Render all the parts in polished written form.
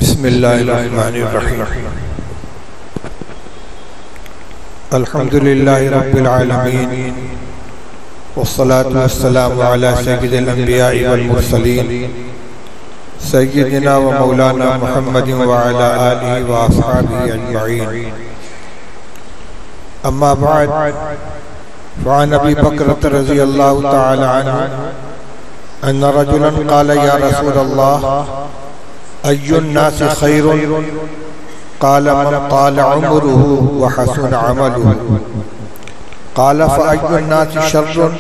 بسم اللہ الرحمن الرحیم الحمدللہ رب العالمین والصلاة والسلام علی سید الانبیاء والمرسلین سیدنا و مولانا محمد وعلی آلہ و اصحابہ اجمعین اما بعد فعن ابی بکر رضی اللہ تعالی عنہ ان رجلا قال یا رسول اللہ أي الناس خير؟ قال من طال عمره وحسن عمله. قال فأي الناس شر؟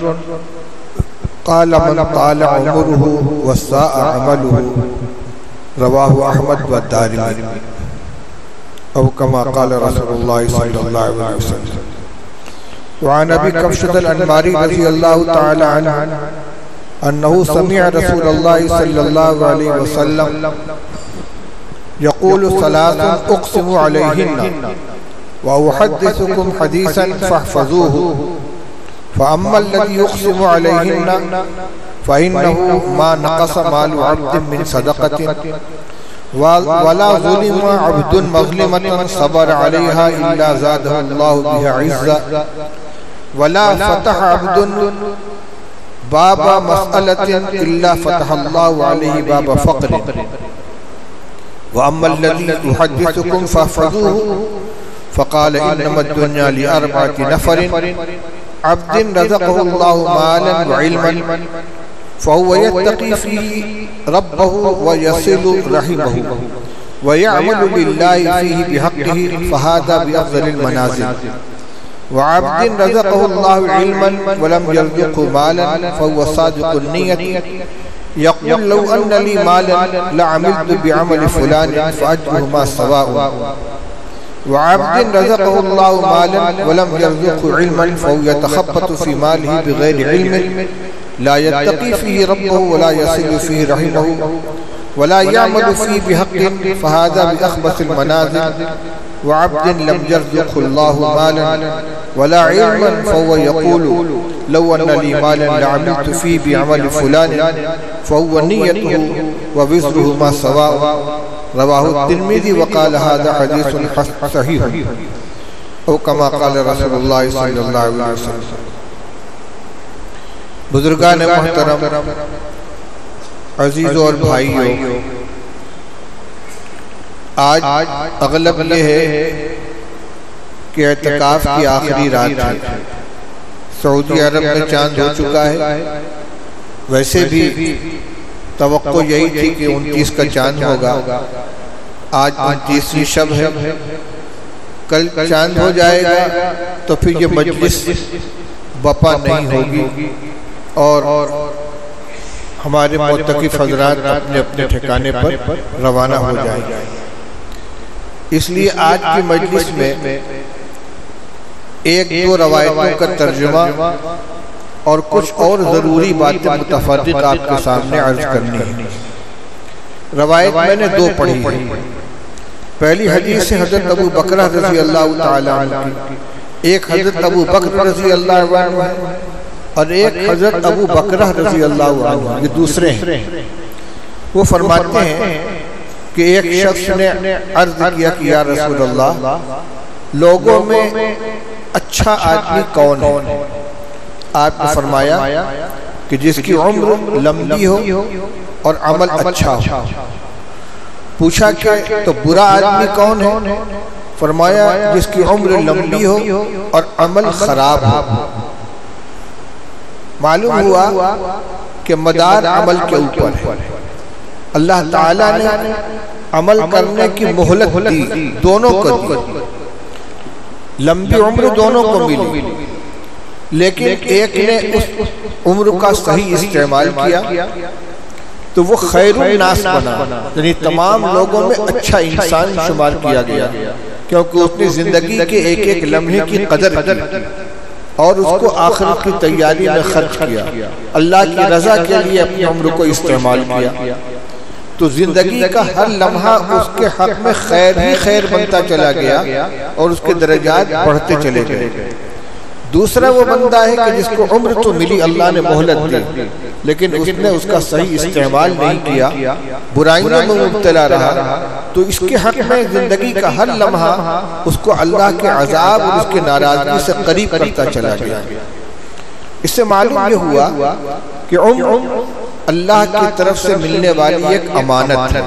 قال من طال عمره وساء عمله. رواه أحمد والدارمي أو كما قال رسول الله صلى الله عليه وسلم. وعن أبي كبشة الأنماري رضي الله تعالى عنه أنه سمع رسول الله صلى الله عليه وسلم يقول ثلاث أقسم عليهن وأحدثكم حديثا فاحفظوه فأما الذي يقسم عليهن فإنه ما نقص مال عبد من صدقة ولا ظلم عبد مظلمة صبر عليها إلا زاده الله بها عزا ولا فتح عبد باب مسألة إلا فتح الله عليه باب فقر وأما الذي أحدثكم فاحفظوه فقال إنما الدنيا لأربعة نفر عبد رزقه الله مالا وعلما فهو يتقي فيه ربه ويصل رحمه ويعمل لله فيه بحقه فهذا بأفضل المنازل وعبد رزقه الله علما ولم يرزقه مالا فهو صادق النية يقول لو أن لي مالا لعملت بعمل فلان فأجرهما سواء وعبد رزقه الله مالا ولم يرزقه علما فهو يتخبط في ماله بغير علم لا يتقي فيه ربه ولا يصل فيه رحمه ولا يعمل فيه بحق فهذا بأخبث المنازل وعبد لم يرزقه الله مالا ولا علما فهو يقول لو أن لي مالا لعملت فيه بعمل فلان فهو نيته ووزرهما سواء رواه الترمذي وقال هذا حديث صحيح او كما قال رسول الله صلى الله عليه وسلم. بزرگان محترم، عزیزوں اور بھائیوں، آج اغلب یہ ہے کہ اعتکاف کی آخری رات ہے. سعودی عرب میں چاند ہو چکا ہے. ویسے بھی توقع یہی تھی کہ 29 کا چاند ہوگا. آج 29ویں شب ہے. کل چاند ہو جائے گا تو پھر یہ مجلس بپا نہیں ہوگی اور ہمارے معتکف حضرات اپنے اپنے ٹھکانے پر روانہ ہو جائیں گے. اس لیے آج کی مجلس میں ایک دو روایتوں کا ترجمہ اور کچھ اور ضروری باتیں متفرق آپ کے سامنے عرض کرنی ہے. روایت میں نے دو پڑھی ہیں. پہلی حدیث سے حضرت ابو بکر رضی اللہ تعالی عنہ کی. ایک حضرت ابو بکر رضی اللہ عنہ اور ایک حضرت ابو بکر رضی اللہ عنہ، یہ دوسرے ہیں. وہ فرماتے ہیں کہ ایک شخص نے عرض کیا کہ یا رسول اللہ، لوگوں میں اچھا آدمی کون ہے؟ آپ نے فرمایا کہ جس کی عمر لمبی ہو اور عمل اچھا ہو. پوچھا کہ تو برا آدمی کون ہے؟ فرمایا جس کی عمر لمبی ہو اور عمل خراب ہو. معلوم ہوا کہ مدار عمل کے اوپر ہے. اللہ تعالیٰ نے عمل کرنے کی مہلت دی، دونوں کو دی. لمبی عمر دونوں کو ملی، لیکن ایک نے اس عمر کا صحیح استعمال کیا تو وہ خیر الناس بنا، یعنی تمام لوگوں میں اچھا انسان شمار کیا گیا، کیونکہ اس نے زندگی کے ایک ایک لمحے کی قدر کی اور اس کو آخرت کی تیاری میں خرچ کیا، اللہ کی رضا کے لیے اپنی عمر کو استعمال کیا. تو زندگی کا ہر لمحہ اس کے حق میں خیر ہی خیر بنتا چلا گیا اور اس کے درجات بڑھتے چلے گئے. دوسرا وہ بندہ ہے کہ جس کو عمر تو ملی، اللہ نے مہلت دی، لیکن اس نے اس کا صحیح استعمال نہیں کیا، برائیوں میں مبتلا رہا، تو اس کے حق میں زندگی کا ہر لمحہ اس کو اللہ کے عذاب اور اس کے ناراضگی سے قریب کرتا چلا گیا۔ اس سے معلوم یہ ہوا کہ عمر اللہ کی طرف سے ملنے والی ایک امانت ہے،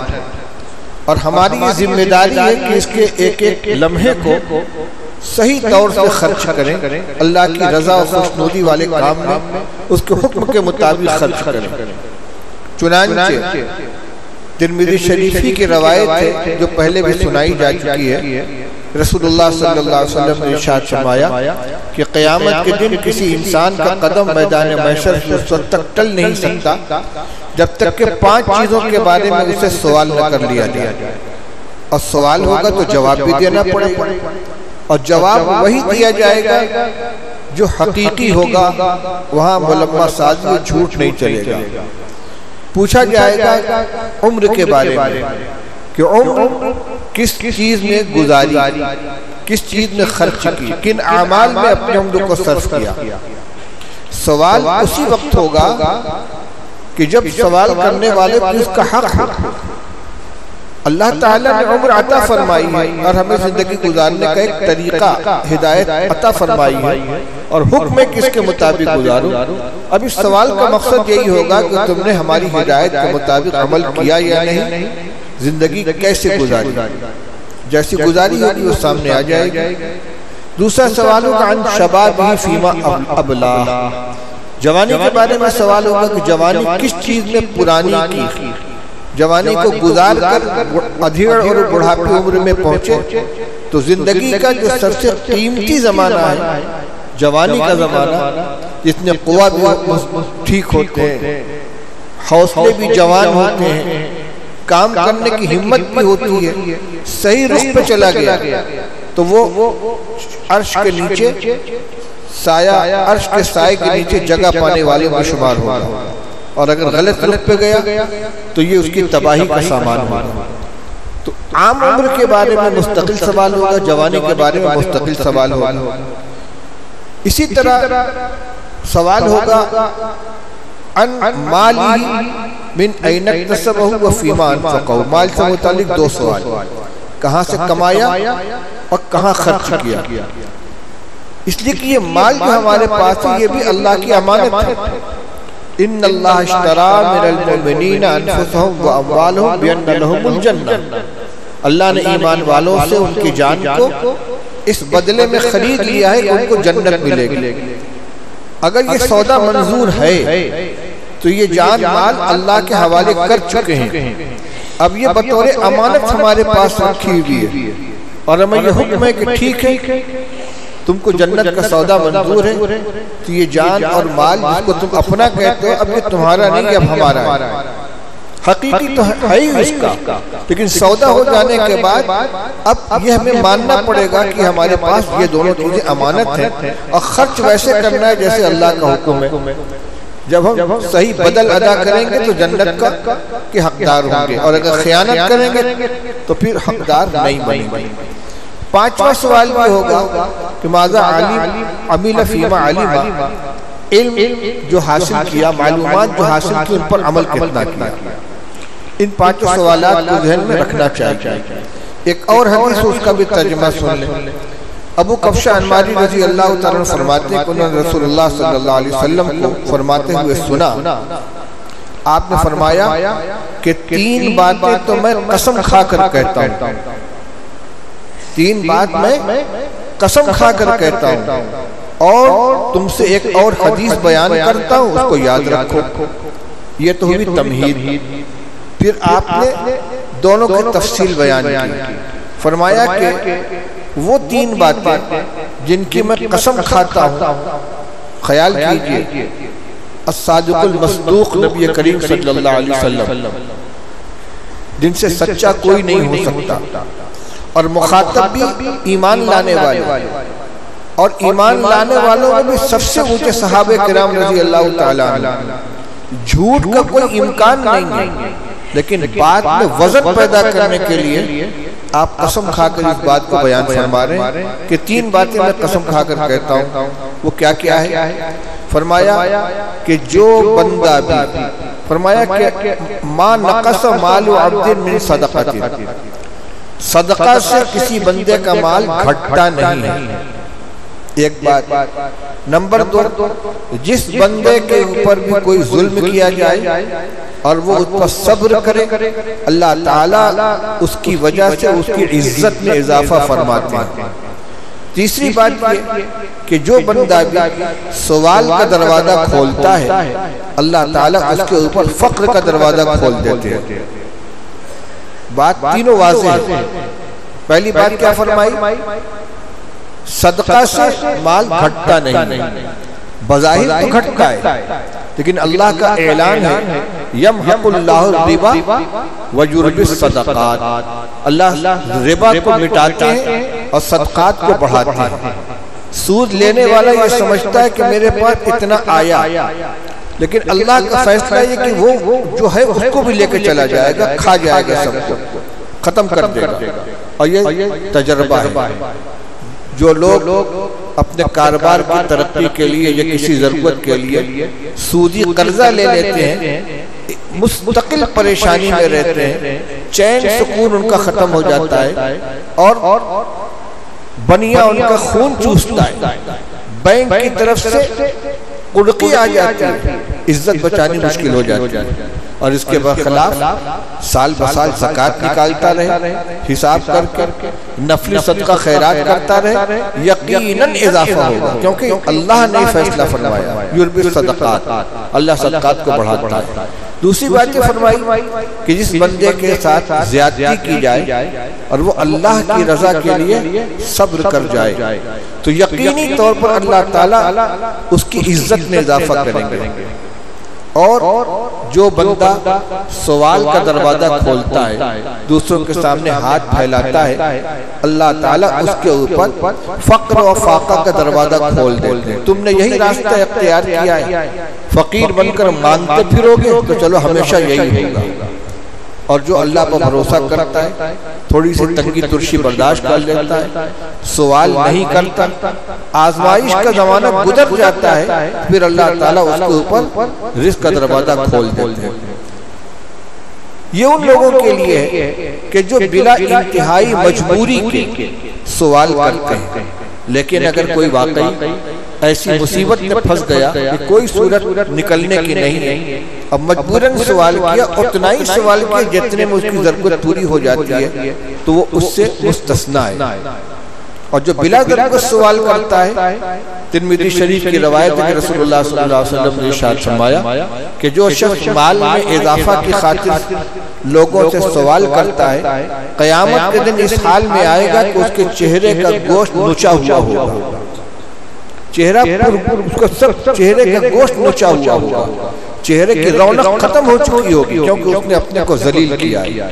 اور ہماری یہ ذمہ داری ہے کہ اس کے ایک ایک لمحے کو صحیح طور سے خرچ کریں، اللہ کی رضا و خوشنودی والے کام میں اس کے حکم کے مطابق خرچ کریں۔ چنانچہ ترمذی شریفی کی روایت ہے جو پہلے بھی سنائی جا چکی ہے، رسول اللہ صلی اللہ علیہ وسلم نے ارشاد فرمایا کہ قیامت کے دن کسی انسان کا قدم میدان محشر سے اس وقت تک ٹل نہیں سکتا جب تک کہ 5 چیزوں کے بارے میں اسے سوال نہ کر لیا جائے، اور سوال ہوگا تو جواب بھی دینا پڑے گا، اور جواب وہی دیا جائے گا جو حقیقی ہوگا، وہاں ملمہ سازی و جھوٹ نہیں چلے گا۔ پوچھا جائے گا عمر کے بارے میں کہ عمر کس چیز میں گزاری، کس چیز میں خرچ کی، کن اعمال میں اپنے عمر کو صرف کیا۔ سوال اسی وقت ہوگا کہ جب سوال کرنے والے پر اس کا حق ہو۔ اللہ تعالیٰ نے عمر عطا فرمائی ہے اور ہمیں زندگی گزارنے کا ایک طریقہ ہدایت عطا فرمائی ہے، اور حکم ہے کس کے مطابق گزارو۔ اب اس سوال کا مقصد یہی ہوگا کہ تم نے ہماری ہدایت کے مطابق عمل کیا یا نہیں، زندگی کیسے گزاری، جیسی گزاری ہوگی وہ سامنے آ جائے گی۔ دوسرا سوال ہوگا عن شبابہ فیما ابلاہ، جوانی کے بارے میں سوال ہوگا کہ جوانی کس چیز میں پرانی کی، جوانی کو گزار کر ادھیڑ اور بڑھاپی عمر میں پہنچے تو زندگی کا جو سب سے قیمتی زمانہ ہے جوانی کا زمانہ، جس میں قوہ بھی ٹھیک ہوتے ہیں، حوصلے بھی جوان ہوتے ہیں، کام کرنے کی ہمت بھی ہوتی ہے، صحیح رخ پہ چلا گیا تو وہ عرش کے نیچے سایہ، عرش کے سائے کے نیچے جگہ پانے والے میں شمار ہوگا، اور اگر غلط رخ پہ گیا تو یہ اس کی تباہی کا سامان ہوگا۔ تو عام عمر کے بارے میں مستقل سوال ہوگا، جوانی کے بارے میں مستقل سوال ہوگا۔ اسی طرح سوال ہوگا عن مالی من این اکتسبہ و فیما انفقہ، مال سے متعلق 2 سوال، کہاں سے کمایا اور کہاں خرچ کیا، اس لیے کہ یہ مال جو ہمارے پاس ہے یہ بھی اللہ کی امانت ہے۔ ان اللہ اشترى من المؤمنین انفسهم واموالهم بان لهم الجنہ، اللہ نے ایمان والوں سے ان کی جان کو اس بدلے میں خرید لیا ہے کہ ان کو جنت ملے گی۔ اگر یہ سودا منظور ہے تو یہ جان مال اللہ کے حوالے کر چکے ہیں، اب یہ بطور امانت ہمارے پاس رکھی ہوئی ہے، اور ہمیں یہ حکم ہے کہ ٹھیک ہے تم کو جنت کا سودا منظور ہے تو یہ جان اور مال جس کو تم اپنا کہتے ہو اب یہ تمہارا نہیں، اب ہمارا ہے۔ حقیقی تو ہے ہی اس کا، لیکن سودا ہو جانے کے بعد اب یہ ہمیں ماننا پڑے گا کہ ہمارے پاس یہ دونوں چیزیں امانت ہیں، اور خرچ ویسے کرنا ہے جیسے اللہ کا حکم ہے۔ جب ہم صحیح بدل ادا کریں گے تو جنت کے حقدار ہوں گے، اور اگر خیانت کریں گے تو پھر حقدار نہیں بنیں گے۔ 5واں سوال بھی ہوگا کہ ماذا عمل فیما علم، علم جو حاصل کیا، معلومات جو حاصل کی ان پر عمل کتنا کیا۔ ان 5 سوالات کو ذہن میں رکھنا چاہیے۔ ایک اور حدیث اس کا بھی ترجمہ سن لیں۔ ابو کبشہ انماری رضی اللہ تعالیٰ فرماتے ہیں کہ انہوں نے رسول اللہ صلی اللہ علیہ وسلم کو فرماتے ہوئے سنا، آپ نے فرمایا کہ 3 باتیں تو میں قسم کھا کر کہتا ہوں، 3 بات میں قسم کھا کر کہتا ہوں، اور تم سے ایک اور حدیث بیان کرتا ہوں، اس کو یاد رکھو۔ یہ تو ہوئی تمہید۔ پھر آپ نے دونوں کی تفصیل بیان کی، فرمایا کہ وہ 3 باتیں جن کی میں قسم کھاتا ہوں، خیال کیجئے الصادق المصدوق نبی کریم صلی اللہ علیہ وسلم، جن سے سچا کوئی نہیں ہو سکتا، اور مخاطب بھی ایمان لانے والے، اور ایمان لانے والوں میں بھی سب سے اونچے صحابہ کرام رضی اللہ تعالیٰ عنہ۔ جھوٹ کا کوئی امکان نہیں ہے، لیکن بات میں وزن پیدا کرنے کے لیے آپ قسم کھا کر اس بات کو بیان فرما رہے ہیں کہ 3 باتیں میں قسم کھا کر کہتا ہوں۔ وہ کیا کیا ہے؟ فرمایا کہ جو بندہ بھی، فرمایا کہ ما نقص مال عبد من صدقۃ، صدقہ سے کسی بندے کا مال گھٹتا نہیں ہے، ایک بات۔ نمبر دو، جس بندے کے اوپر بھی کوئی ظلم کیا جائے اور وہ اس پر صبر کرے، اللہ تعالیٰ اس کی وجہ سے اس کی عزت میں اضافہ فرماتے ہیں۔ تیسری بات یہ کہ جو بندہ بھی سوال کا دروازہ کھولتا ہے، اللہ تعالیٰ اس کے اوپر فقر کا دروازہ کھول دیتے ہیں۔ بات تینوں واضح ہے۔ پہلی بات کیا فرمائی؟ صدقہ سے مال گھٹتا نہیں ہے، بظاہر تو گھٹتا ہے، لیکن اللہ کا اعلان ہے یمحق اللہ الربا ویربی الصدقات، اللہ ربا کو مٹاتے ہیں اور صدقات کو بڑھاتے ہیں۔ سود لینے والا یہ سمجھتا ہے کہ میرے پاس اتنا آیا، لیکن اللہ کا فیصلہ یہ کہ وہ جو ہے اس کو بھی لے کے چلا جائے گا، کھا جائے گا، سب کو ختم کر دے گا۔ اور یہ تجربہ ہے۔ جو لوگ اپنے کاروبار کی ترقی کے لیے یا کسی ضرورت کے لیے سودی قرضہ لے لیتے ہیں، مستقل پریشانی میں رہتے ہیں، چین سکون ان کا ختم ہو جاتا ہے اور بنیا ان کا خون چوستا ہے، بینک کی طرف سے قرقی آ جاتی ہے، عزت بچانی مشکل ہو جاتی ہے، اور اس کے برخلاف سال بسال زکوٰۃ نکالتا رہے، حساب کر کے نفلی صدقہ خیرات کرتا رہے، یقیناً اضافہ ہوگا، کیونکہ اللہ نے فیصلہ فرمایا یربی الصدقات، اللہ صدقات کو بڑھاتا ہے۔ دوسری بات یہ فرمائی کہ جس بندے کے ساتھ زیادتی کی جائے اور وہ اللہ کی رضا کے لیے صبر کر جائے تو یقینی طور پر اللہ تعالیٰ اس کی عزت میں اضافہ کریں گے۔ اور جو بندہ سوال کا دروازہ کھولتا ہے، دوسروں کے سامنے ہاتھ پھیلاتا ہے، اللہ تعالیٰ اس کے اوپر فقر و فاقہ کا دروازہ کھول دیتے ہیں۔ تم نے یہی راستہ اختیار کیا ہے، فقیر بن کر مانگتے پھرو گے تو چلو ہمیشہ یہی ہوگا۔ اور جو اللہ پر بھروسہ کرتا ہے، تھوڑی سی تنگی ترشی برداشت کر لیتا ہے، سوال نہیں کرتا، آزمائش کا زمانہ گزر جاتا ہے، پھر اللہ تعالیٰ اس کے اوپر رزق کا دروازہ کھول دیتے ہیں۔ یہ ان لوگوں کے لیے ہے کہ جو بلا انتہائی مجبوری کے سوال کرتے ہیں، لیکن اگر کوئی واقعی ایسی مصیبت میں پھنس گیا کہ کوئی صورت نکلنے کی نہیں ہے، اب مجبوراً سوال کیا، اتنا ہی سوال کیا جتنے میں اس کی ضرورت پوری ہو جاتی ہے، تو وہ اس سے مستثنیٰ ہے۔ اور جو بلا ضرورت سوال کرتا ہے، ترمذی شریف کی روایت ہے کہ رسول اللہ صلی اللہ علیہ وسلم نے ارشاد فرمایا کہ جو شخص مال میں اضافہ کی خاطر لوگوں سے سوال کرتا ہے، قیامت کے دن اس حال میں آئے گا کہ اس کے چہرے کا گوشت نوچا ہوا ہوگا، چہرہ اس کا سب چہرے کا گوشت نوچا ہوا ہوگا، چہرے کی رونق ختم ہو چکی ہوگی، کیونکہ اس نے اپنے کو ذلیل کیا ہے۔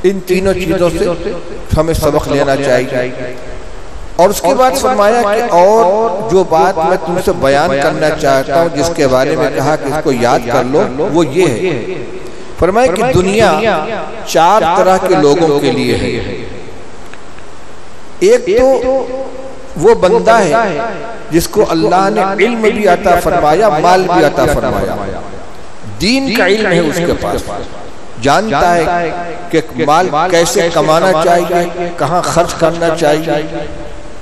ان تینوں چیزوں سے ہمیں سبق لینا چاہیے۔ اور اس کے بعد فرمایا کہ اور جو بات میں تم سے بیان کرنا چاہتا ہوں، جس کے بارے میں کہا کہ اس کو یاد کر لو، وہ یہ ہے، فرمایا کہ دنیا چار طرح کے لوگوں کے لیے ہے۔ ایک تو وہ بندہ ہے جس کو اللہ نے علم بھی عطا فرمایا، مال بھی عطا فرمایا، دین کا علم ہے اس کے پاس، جانتا ہے کہ مال کیسے کمانا چاہیے، کہاں خرچ کرنا چاہیے،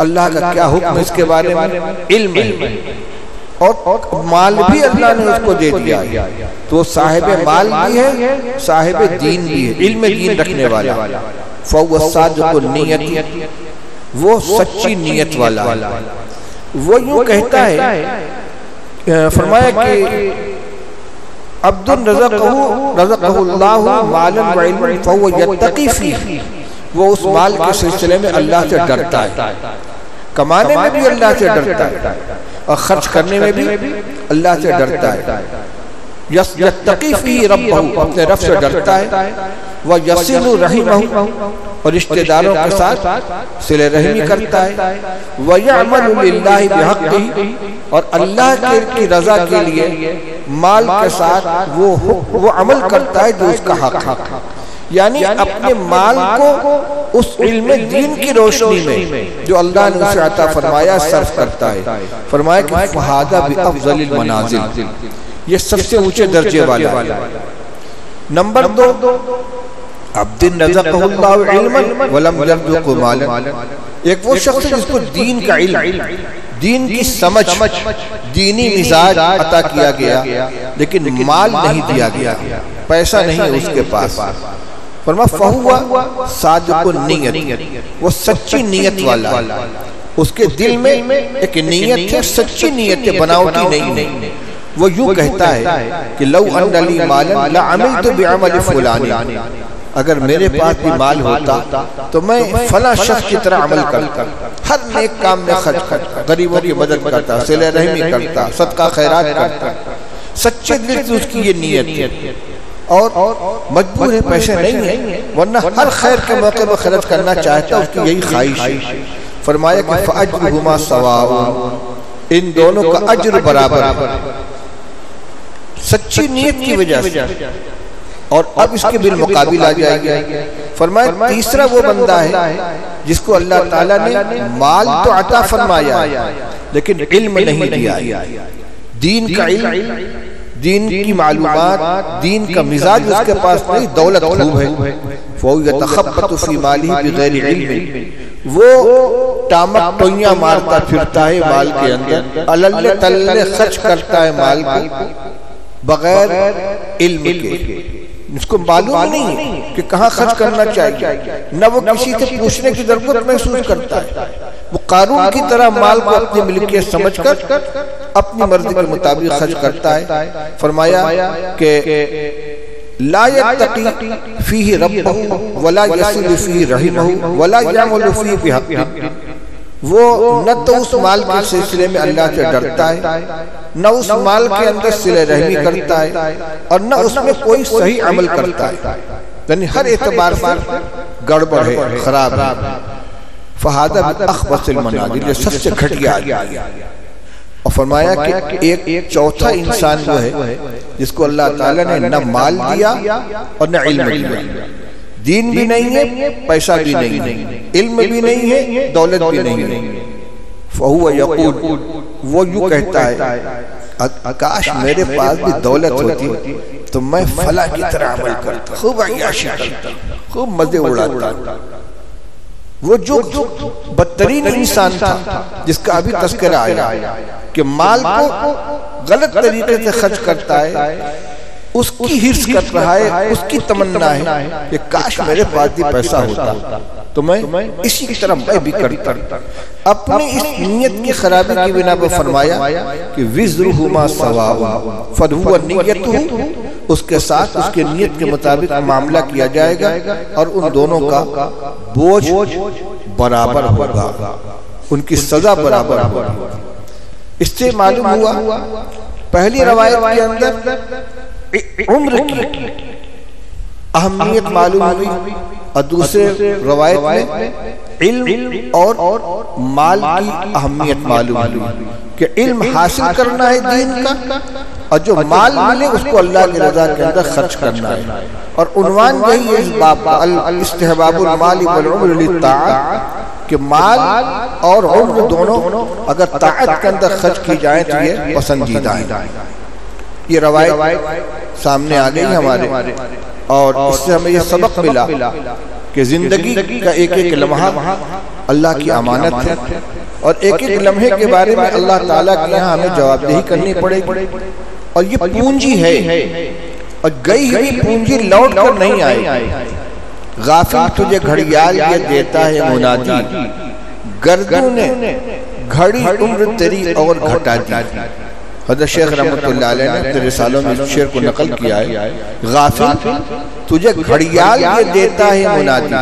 اللہ کا کیا حکم اس کے بارے میں علم ہے، اور مال بھی اللہ نے اس کو دے دیا ہے، تو صاحب مال بھی ہے، صاحب دین بھی ہے، علم دین رکھنے والا، فَهُوَ الصَّادِقُ النِّيَّةِ، وہ سچی نیت والا ہے۔ وہ یوں کہتا ہے، فرمایا کہ عبد رزقہ اللہ مالا وعلما فهو یتقی فیہ، وہ اس مال کے سلسلے میں اللہ سے ڈرتا ہے، کمانے میں بھی اللہ سے ڈرتا ہے اور خرچ کرنے میں بھی اللہ سے ڈرتا ہے۔ یتقی فیہ ربہ، اپنے رب سے ڈرتا ہے، وَيَصِلُ رَحِمَهُ، اور رشتہ داروں کے ساتھ صلہ رحمی کرتا ہے، وَيَعْمَلُ لِلَّهِ بِحَقِّهِ، اور اللہ کی رضا کے لیے مال کے ساتھ وہ عمل کرتا ہے جو اس کا حق ہے، یعنی اپنے مال کو اس علم دین کی روشنی میں جو اللہ نے اسے عطا فرمایا صرف کرتا ہے۔ فرمایا کہ فَهَذَا بِأَفْضَلِ الْمَنَازِلِ، یہ سب سے اونچے درجے والا ہے۔ نمبر دو، عبد رزقہ اللہ علما ولم یرزق مالا، ایک وہ شخص جس کو دین کا علم، دین کی سمجھ، دینی مزاج عطا کیا گیا لیکن مال نہیں دیا گیا، پیسہ نہیں ہے اس کے پاس۔ فرمایا فَهُوَ صادق النیت، وہ سچی نیت والا ہے، اس کے دل میں ایک نیت ہے، سچی نیت ہے، بناوٹی نہیں ہے۔ وہ یوں کہتا ہے کہ لو ان لی مالا لعملت بعمل فلان، اگر میرے پاس بھی مال ہوتا تو میں فلاں شخص کی طرح عمل کرتا، ہر نیک کام میں خرچ کرتا، غریبوں کی مدد کرتا، صلہ رحمی کرتا، صدقہ خیرات کرتا۔ سچے دل سے اس کی یہ نیت ہے، اور مجبور ہے، پیسے نہیں ہے، ورنہ ہر خیر کے موقع پر خرچ کرنا چاہتا، اس کی یہی خواہش ہے۔ فرمایا کہ فَأَجْرُهُمَا سَوَاءٌ، ان دونوں کا اجر برابر ہے، سچی نیت کی وجہ سے۔ اور اب اس کے بالمقابل آ جائے گا، فرمایا تیسرا وہ بندہ ہے جس کو اللہ تعالیٰ نے مال تو عطا فرمایا لیکن علم نہیں دیا، دین کا علم، دین کی معلومات، دین کا مزاج اس کے پاس نہیں، دولت خوب ہے۔ فَهُوَ يَتَخَبَّطُ فِي مَالِهِ بِغَيْرِ عِلْمٍ، وہ ٹامک ٹوئیاں مارتا پھرتا ہے مال کے اندر، اللے تلے خرچ کرتا ہے مال کو بغیر علم کے، اس کو معلوم نہیں کہ کہاں خرچ کرنا چاہیے، نہ وہ کسی سے پوچھنے کی ضرورت محسوس کرتا ہے، وہ قارون کی طرح مال کو اپنی ملکیت سمجھ کر اپنی مرضی کے مطابق خرچ کرتا ہے۔ فرمایا کہ لا یتقی فیہ ربہ ولا یصل فیہ رحمہ ولا یعمل فیہ بحق، وہ نہ تو اس مال کے سلسلے میں اللہ سے ڈرتا ہے، نہ اس مال کے اندر صلہ رحمی کرتا ہے، اور نہ اس میں کوئی صحیح عمل کرتا ہے، یعنی ہر اعتبار سے گڑبڑ ہے، خراب ہے۔ فَهَذَا مِنْ أَخْبَثِ الْمَنَازِلِ، یہ سب سے گھٹیا ہے۔ اور فرمایا کہ ایک چوتھا انسان وہ ہے جس کو اللہ تعالیٰ نے نہ مال دیا اور نہ علم دیا، دین بھی نہیں ہے، پیسہ بھی نہیں ہے، علم بھی نہیں ہے، دولت بھی نہیں ہے۔ فَهُوَ يَقُولُ، وہ یوں کہتا ہے کاش میرے پاس بھی دولت ہوتی تو میں فلاں کی طرح عمل کرتا، خوب عیاشی کرتا، خوب مزے اڑاتا۔ وہ جو بدترین انسان تھا جس کا ابھی تذکرہ آیا کہ مال کو غلط طریقے سے خرچ کرتا ہے، اس کی حرص کر رہا ہے، اس کی تمنا ہے کہ کاش میرے پاس بھی پیسہ ہوتا تو میں اسی کی طرح میں بھی کرتا۔ اپنی اس نیت کی خرابی کی بنا پر فرمایا کہ وزرہما سواء، فَهُوَ نِيَّتُهُ، اس کے ساتھ اس کے نیت کے مطابق معاملہ کیا جائے گا اور ان دونوں کا بوجھ برابر ہوگا، ان کی سزا برابر ہوگی۔ اس سے معلوم ہوا پہلی روایت کے اندر عمر کی اہمیت معلوم ہوئی، اور دوسرے روایت میں علم اور مال کی اہمیت معلوم ہوئی کہ علم حاصل کرنا ہے دین کا، اور جو مال ملے اس کو اللہ کی رضا کے اندر خرچ کرنا ہے۔ اور عنوان یہی ہے اس باب کا، الاستحباب المال والعمر للطاعت، کہ مال اور عمر دونوں اگر طاعت کے اندر خرچ کی جائیں تو یہ پسندیدہ ہے۔ یہ روایت سامنے آ گئی ہمارے، اور اس سے ہمیں یہ سبق ملا کہ زندگی کا ایک ایک لمحہ اللہ کی امانت ہے، اور ایک ایک لمحے کے بارے میں اللہ تعالیٰ کے یہاں ہمیں جواب دہی کرنی پڑے گی، اور یہ پونجی ہے، اور گئی ہوئی پونجی لوٹ کر نہیں آئے۔ غافل تجھے گھڑیال یہ دیتا ہے منادی، گردوں نے گھڑی عمر تیری اور گھٹا دی۔ حضرت شیخ رحمت اللہ علیہ نے اپنے رسالوں میں اس شعر کو نقل کیا ہے، غافل تجھے گھڑیال یہ دیتا ہے منادی۔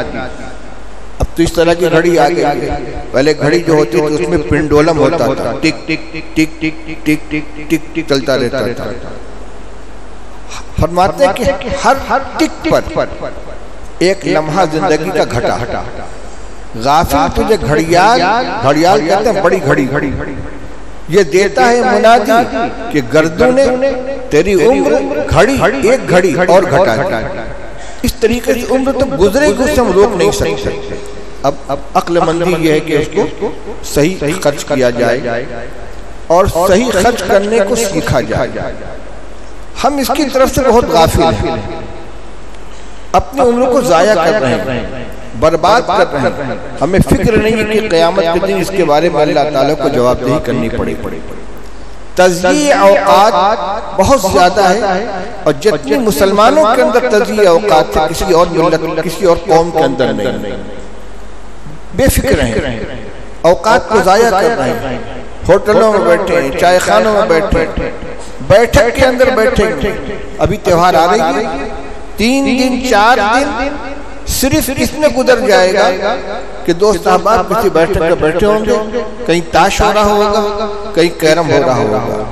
اب تو اس طرح کی گھڑی آ گئی، پہلے گھڑی جو ہوتی تھی اس میں پنڈولم ہوتا تھا، ٹک ٹک ٹک ٹک ٹک ٹک ٹک چلتا رہتا تھا۔ فرماتے ہیں کہ ہر ٹک پر ایک لمحہ زندگی کا گھٹا۔ غافل تجھے گھڑیال کہتے ہیں بڑی گھڑی، یہ دیتا ہے منادی کہ گردوں نے تیری عمر گھڑی، ایک گھڑی اور گھٹا دی۔ اس طریقے سے عمر تو گزرے گی، اسے ہم روک نہیں سکتے۔ اب عقل مندی یہ ہے کہ اس کو صحیح خرچ کیا جائے اور صحیح خرچ کرنے کو سیکھا جائے۔ ہم اس کی طرف سے بہت غافل ہیں، اپنی عمر کو ضائع کر رہے ہیں، برباد کر رہے ہیں. ہمیں فکر نہیں ہے کہ قیامت کے دن اس کے بارے میں اللہ تعالیٰ کو جواب دہی کرنی پڑے. تضییع اوقات بہت زیادہ ہے، اور جتنی مسلمانوں کے اندر تضییع اوقات ہے کسی اور ملت کسی اور قوم کے اندر نہیں. بے فکر ہیں، اوقات کو ضائع کر رہے ہیں، ہوٹلوں میں بیٹھے ہیں، چائے خانوں میں بیٹھے ہیں، بیٹھک کے اندر بیٹھے ہیں. ابھی تہوار آ رہی ہے، 3 دن 4 دن صرف اس میں گزر جائے گا کہ دوست احباب کسی بیٹھک میں بیٹھے ہوں گے، کہیں تاش ہو رہا ہوگا، کہیں کیرم ہو رہا ہوگا،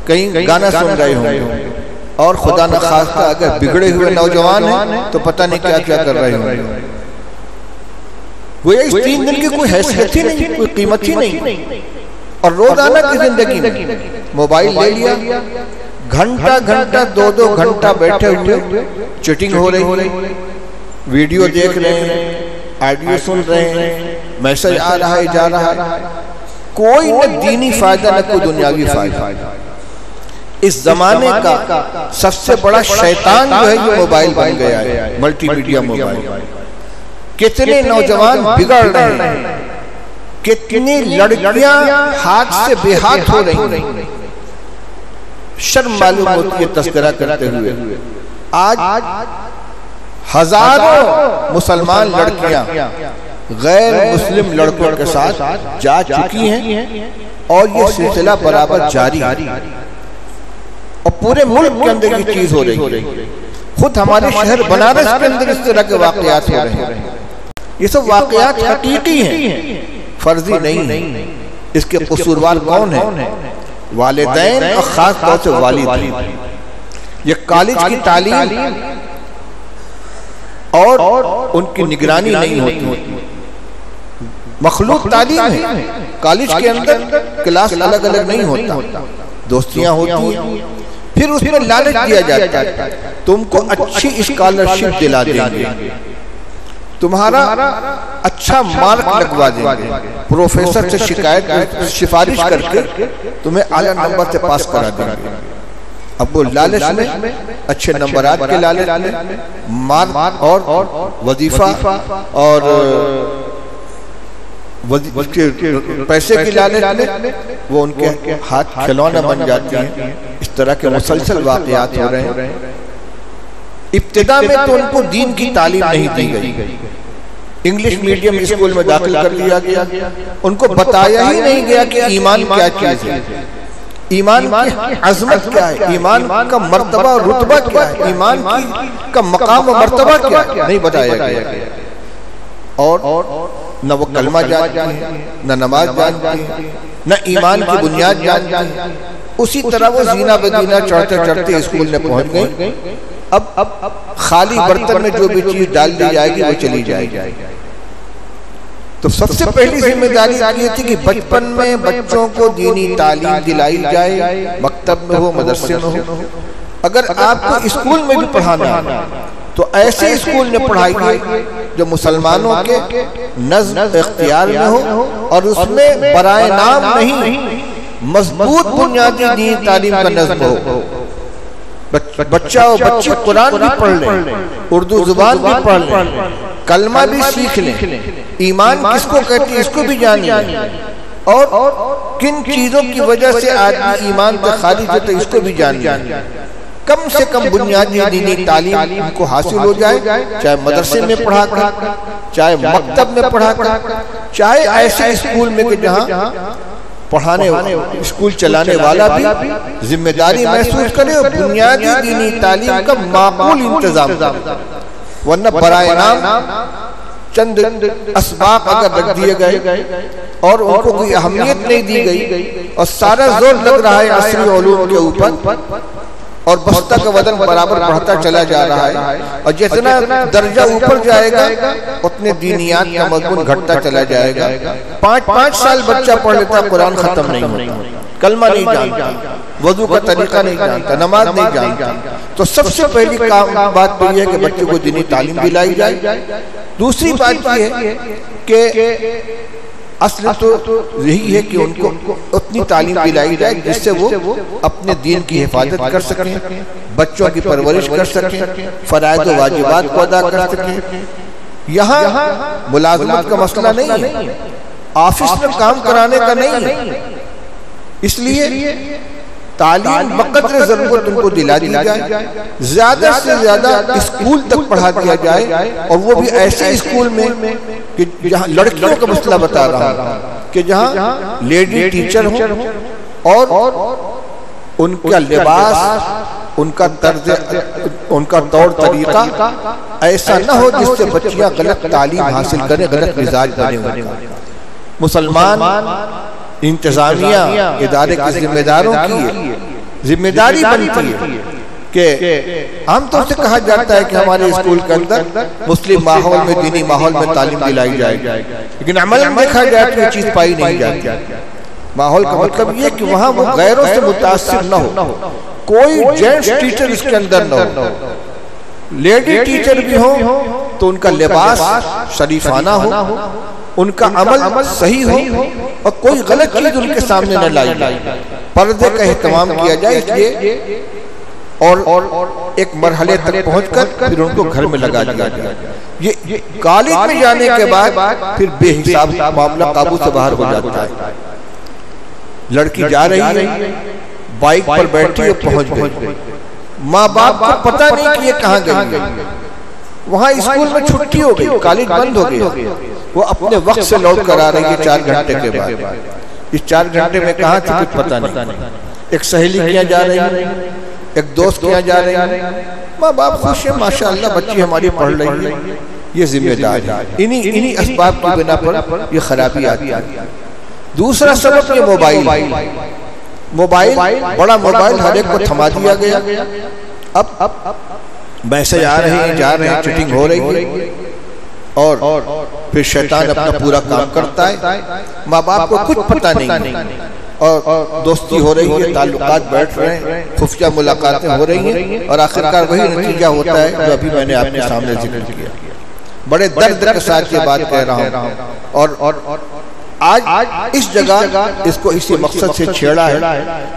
کہیں گانا سن رہے ہوں گے، اور خدا نخواستہ اگر بگڑے ہوئے نوجوان ہیں تو پتہ نہیں کیا کیا کر رہے ہوں گے. وہ اس 3 دن کی کوئی حیثیت ہی نہیں، کوئی قیمت ہی نہیں. اور روزانہ کی زندگی میں موبائل لے لیا، گھنٹہ گھنٹہ 2 گھنٹہ بیٹھے ہوئے چیٹنگ ہو رہی ہے، ویڈیو دیکھ رہے ہیں، آڈیو سن رہے ہیں، میسج آ رہا ہے جا رہا ہے. کوئی نہ دینی فائدہ نہ کوئی دنیاوی فائدہ. اس زمانے کا سب سے بڑا شیطان جو ہے یہ موبائل بن گیا ہے، ملٹی میڈیا موبائل. کتنے نوجوان بگڑ رہے ہیں، کتنی لڑکیاں ہاتھ سے بے ہاتھ ہو رہی ہیں. شرم معلوم ہوتی ہے تذکرہ کرتے ہوئے. آج ہزاروں مسلمان لڑکیاں غیر مسلم لڑکوں کے ساتھ جا چکی ہیں، اور یہ سلسلہ برابر جاری ہے، اور پورے ملک کے اندر یہ چیز ہو رہی ہے. خود ہمارے شہر بنارس کے اندر اس طرح کے واقعات ہو رہے ہیں. یہ سب واقعات حقیقی ہیں، فرضی نہیں. اس کے قصوروار کون ہیں؟ والدین، اور خاص طور سے والد. یہ کالج کی تعلیم اور ان کی نگرانی نہیں ہوتی. مخلوق تعلیم ہے، کالج کے اندر کلاس الگ الگ نہیں ہوتا، دوستیاں ہوتی ہیں. پھر اس میں لالچ دیا جاتا ہے، تم کو اچھی اسکالرشپ دلا دیں گے، تمہارا اچھا مارک لگوا دیں گے، پروفیسر سے سفارش کر کے تمہیں اعلیٰ نمبر سے پاس کرا دیں گے. اب وہ لالچ میں، اچھے نمبرات کے لالچ میں، مارک اور وظیفہ اور پیسے کی لالچ میں وہ ان کے ہاتھ کھلونا بن جاتی ہیں. اس طرح کے مسلسل واقعات ہو رہے ہیں. ابتدا میں تو ان کو دین کی تعلیم نہیں دی گئی، انگلش میڈیم اسکول میں داخل کر دیا گیا، ان کو بتایا ہی نہیں گیا کہ ایمان کیا چیز ہے، ایمان کی عظمت کیا ہے، ایمان کا مرتبہ اور رتبہ کیا ہے، ایمان کا مقام و مرتبہ کیا ہے، نہیں بتایا گیا. اور نہ وہ کلمہ جانتی ہیں، نہ نماز جانتی ہیں، نہ ایمان کی بنیاد جانتی ہیں. اسی طرح وہ زینہ بدینہ چڑھتے چڑھتے اسکول میں پہنچ گئی. اب خالی برتن میں جو بھی چیز ڈال دی جائے گی وہ چلی جائے گی. تو سب سے پہلی ذمہ داری یہ تھی کہ بچپن میں بچوں کو دینی تعلیم دلائی جائے، مکتب میں ہو، مدرسے میں ہو. اگر آپ کو اسکول میں بھی پڑھانا ہے تو ایسے اسکول میں پڑھائیے جو مسلمانوں کے نظم اختیار میں ہو، اور اس میں برائے نام نہیں، مضبوط بنیادی دینی تعلیم کا نظم ہو. بچہ اور بچی قرآن بھی پڑھ لیں، اردو زبان بھی پڑھ لیں، کلمہ بھی سیکھ لیں، ایمان کس کو کہتے ہیں اس کو بھی جانیں، اور کن چیزوں کی وجہ سے آدمی ایمان سے خارج ہوتا ہے اس کو بھی جانیں. کم سے کم بنیادی دینی تعلیم کو حاصل ہو جائے، چاہے مدرسے میں پڑھا کر، چاہے مکتب میں پڑھا کر، چاہے ایسے اسکول میں کہ جہاں پڑھانے اسکول چلانے والا بھی ذمہ داری محسوس کرے اور بنیادی دینی تعلیم کا معقول انتظام. ورنہ برائے نام چند اسباق اگر رکھ دیے گئے اور ان کو کوئی اہمیت نہیں دی گئی، اور سارا زور لگ رہا ہے عصری علوم کے اوپر، اور بستہ کا وزن برابر بڑھتا چلا جا رہا ہے، اور جتنا درجہ اوپر جائے گا اتنے دینیات کا مضمون گھٹتا چلا جائے گا. 5 سال بچہ پڑھ لیتا، قرآن ختم نہیں ہوتا، کلمہ نہیں جانتا، وضو کا طریقہ نہیں جانتا، نماز نہیں جانتا. تو سب سے پہلی بات یہ ہے کہ بچے کو دینی تعلیم دلائی جائے. دوسری بات یہ ہے کہ اصل تو یہی ہے کہ ان کو اتنی تعلیم دلائی جائے جس سے وہ اپنے دین کی حفاظت کر سکیں، بچوں کی پرورش کر سکیں، فرائض و واجبات کو ادا کر سکیں۔ یہاں ملازمت کا مسئلہ نہیں ہے، آفس میں کام کرانے کا نہیں ہے، اس لیے تعلیم بقدر ضرورت ان کو دلا دی جائے، زیادہ سے زیادہ اسکول تک پڑھا دیا جائے، اور وہ بھی ایسے اسکول میں کہ جہاں لڑکیوں کا مسئلہ بتا رہا ہوں کہ جہاں لیڈی ٹیچر ہوں اور ان کا لباس، ان کا طرز، ان کا طور طریقہ ایسا نہ ہو جس سے بچیاں غلط تعلیم حاصل کریں، غلط مزاج بنے ہوئے۔ مسلمان انتظامیہ ادارے کے ذمہ داروں کی ذمہ داری بنتی ہے کہ عام طور سے کہا جاتا ہے کہ ہمارے اسکول کے اندر مسلم ماحول میں، دینی ماحول میں تعلیم دلائی جائے، لیکن عمل میں دیکھا جائے تو یہ چیز پائی نہیں جاتی۔ ماحول کا مطلب یہ کہ وہاں وہ غیروں سے متاثر نہ ہو، کوئی جینٹس ٹیچر اس کے اندر نہ ہو، لیڈی ٹیچر بھی ہوں تو ان کا لباس شریفانہ ہو، ان کا عمل صحیح ہو، اور کوئی غلط چیز ان کے سامنے نہ لائی جائے، پردے کا اہتمام کیا جائے۔ اس لیے اور ایک مرحلے تک پہنچ کر پھر ان کو گھر میں لگا دیا جائے۔ یہ کالج میں جانے کے بعد پھر بے حساب معاملہ قابو سے باہر ہو جاتا ہے۔ لڑکی جا رہی ہے، بائک پر بیٹھی اور پہنچ گئی، ماں باپ کو پتہ نہیں کہ یہ کہاں گئی ہے، وہاں اسکول میں چھٹی ہو گئی، کالج بند ہو گیا، وہ اپنے وقت سے لوٹ کر آ رہی ہے 4 گھنٹے کے بعد۔ اس 4 گھنٹے میں کہاں تھی کچھ پتہ نہیں، ایک سہیلی کیا جا رہی ہے، ایک دوست کیا جا رہی ہے، ماں باپ خوش ہیں، ماشاءاللہ بچی ہماری پڑھ رہی ہے، یہ ذمہ دار ہے۔ انہی اسباب کی بنا پر یہ خرابی آتی ہے۔ دوسرا سبب یہ موبائل، بڑا موبائل ہر ایک کو تھما دیا گیا، اب میسج آ رہے ہیں، جا رہے ہیں، چیٹنگ ہو رہی ہے، اور پھر شیطان اپنا پورا کام کرتا ہے، ماں باپ کو کچھ پتہ نہیں، اور دوستی ہو رہی ہے، تعلقات بیٹھ رہے ہیں، خفیہ ملاقاتیں ہو رہی ہیں، اور آخرکار وہی نتیجہ ہوتا ہے جو ابھی میں نے آپ کے سامنے ذکر کیا۔ بڑے درد کے ساتھ یہ بات کہہ رہا ہوں، اور آج اس جگہ اس کو اسی مقصد سے چھیڑا ہے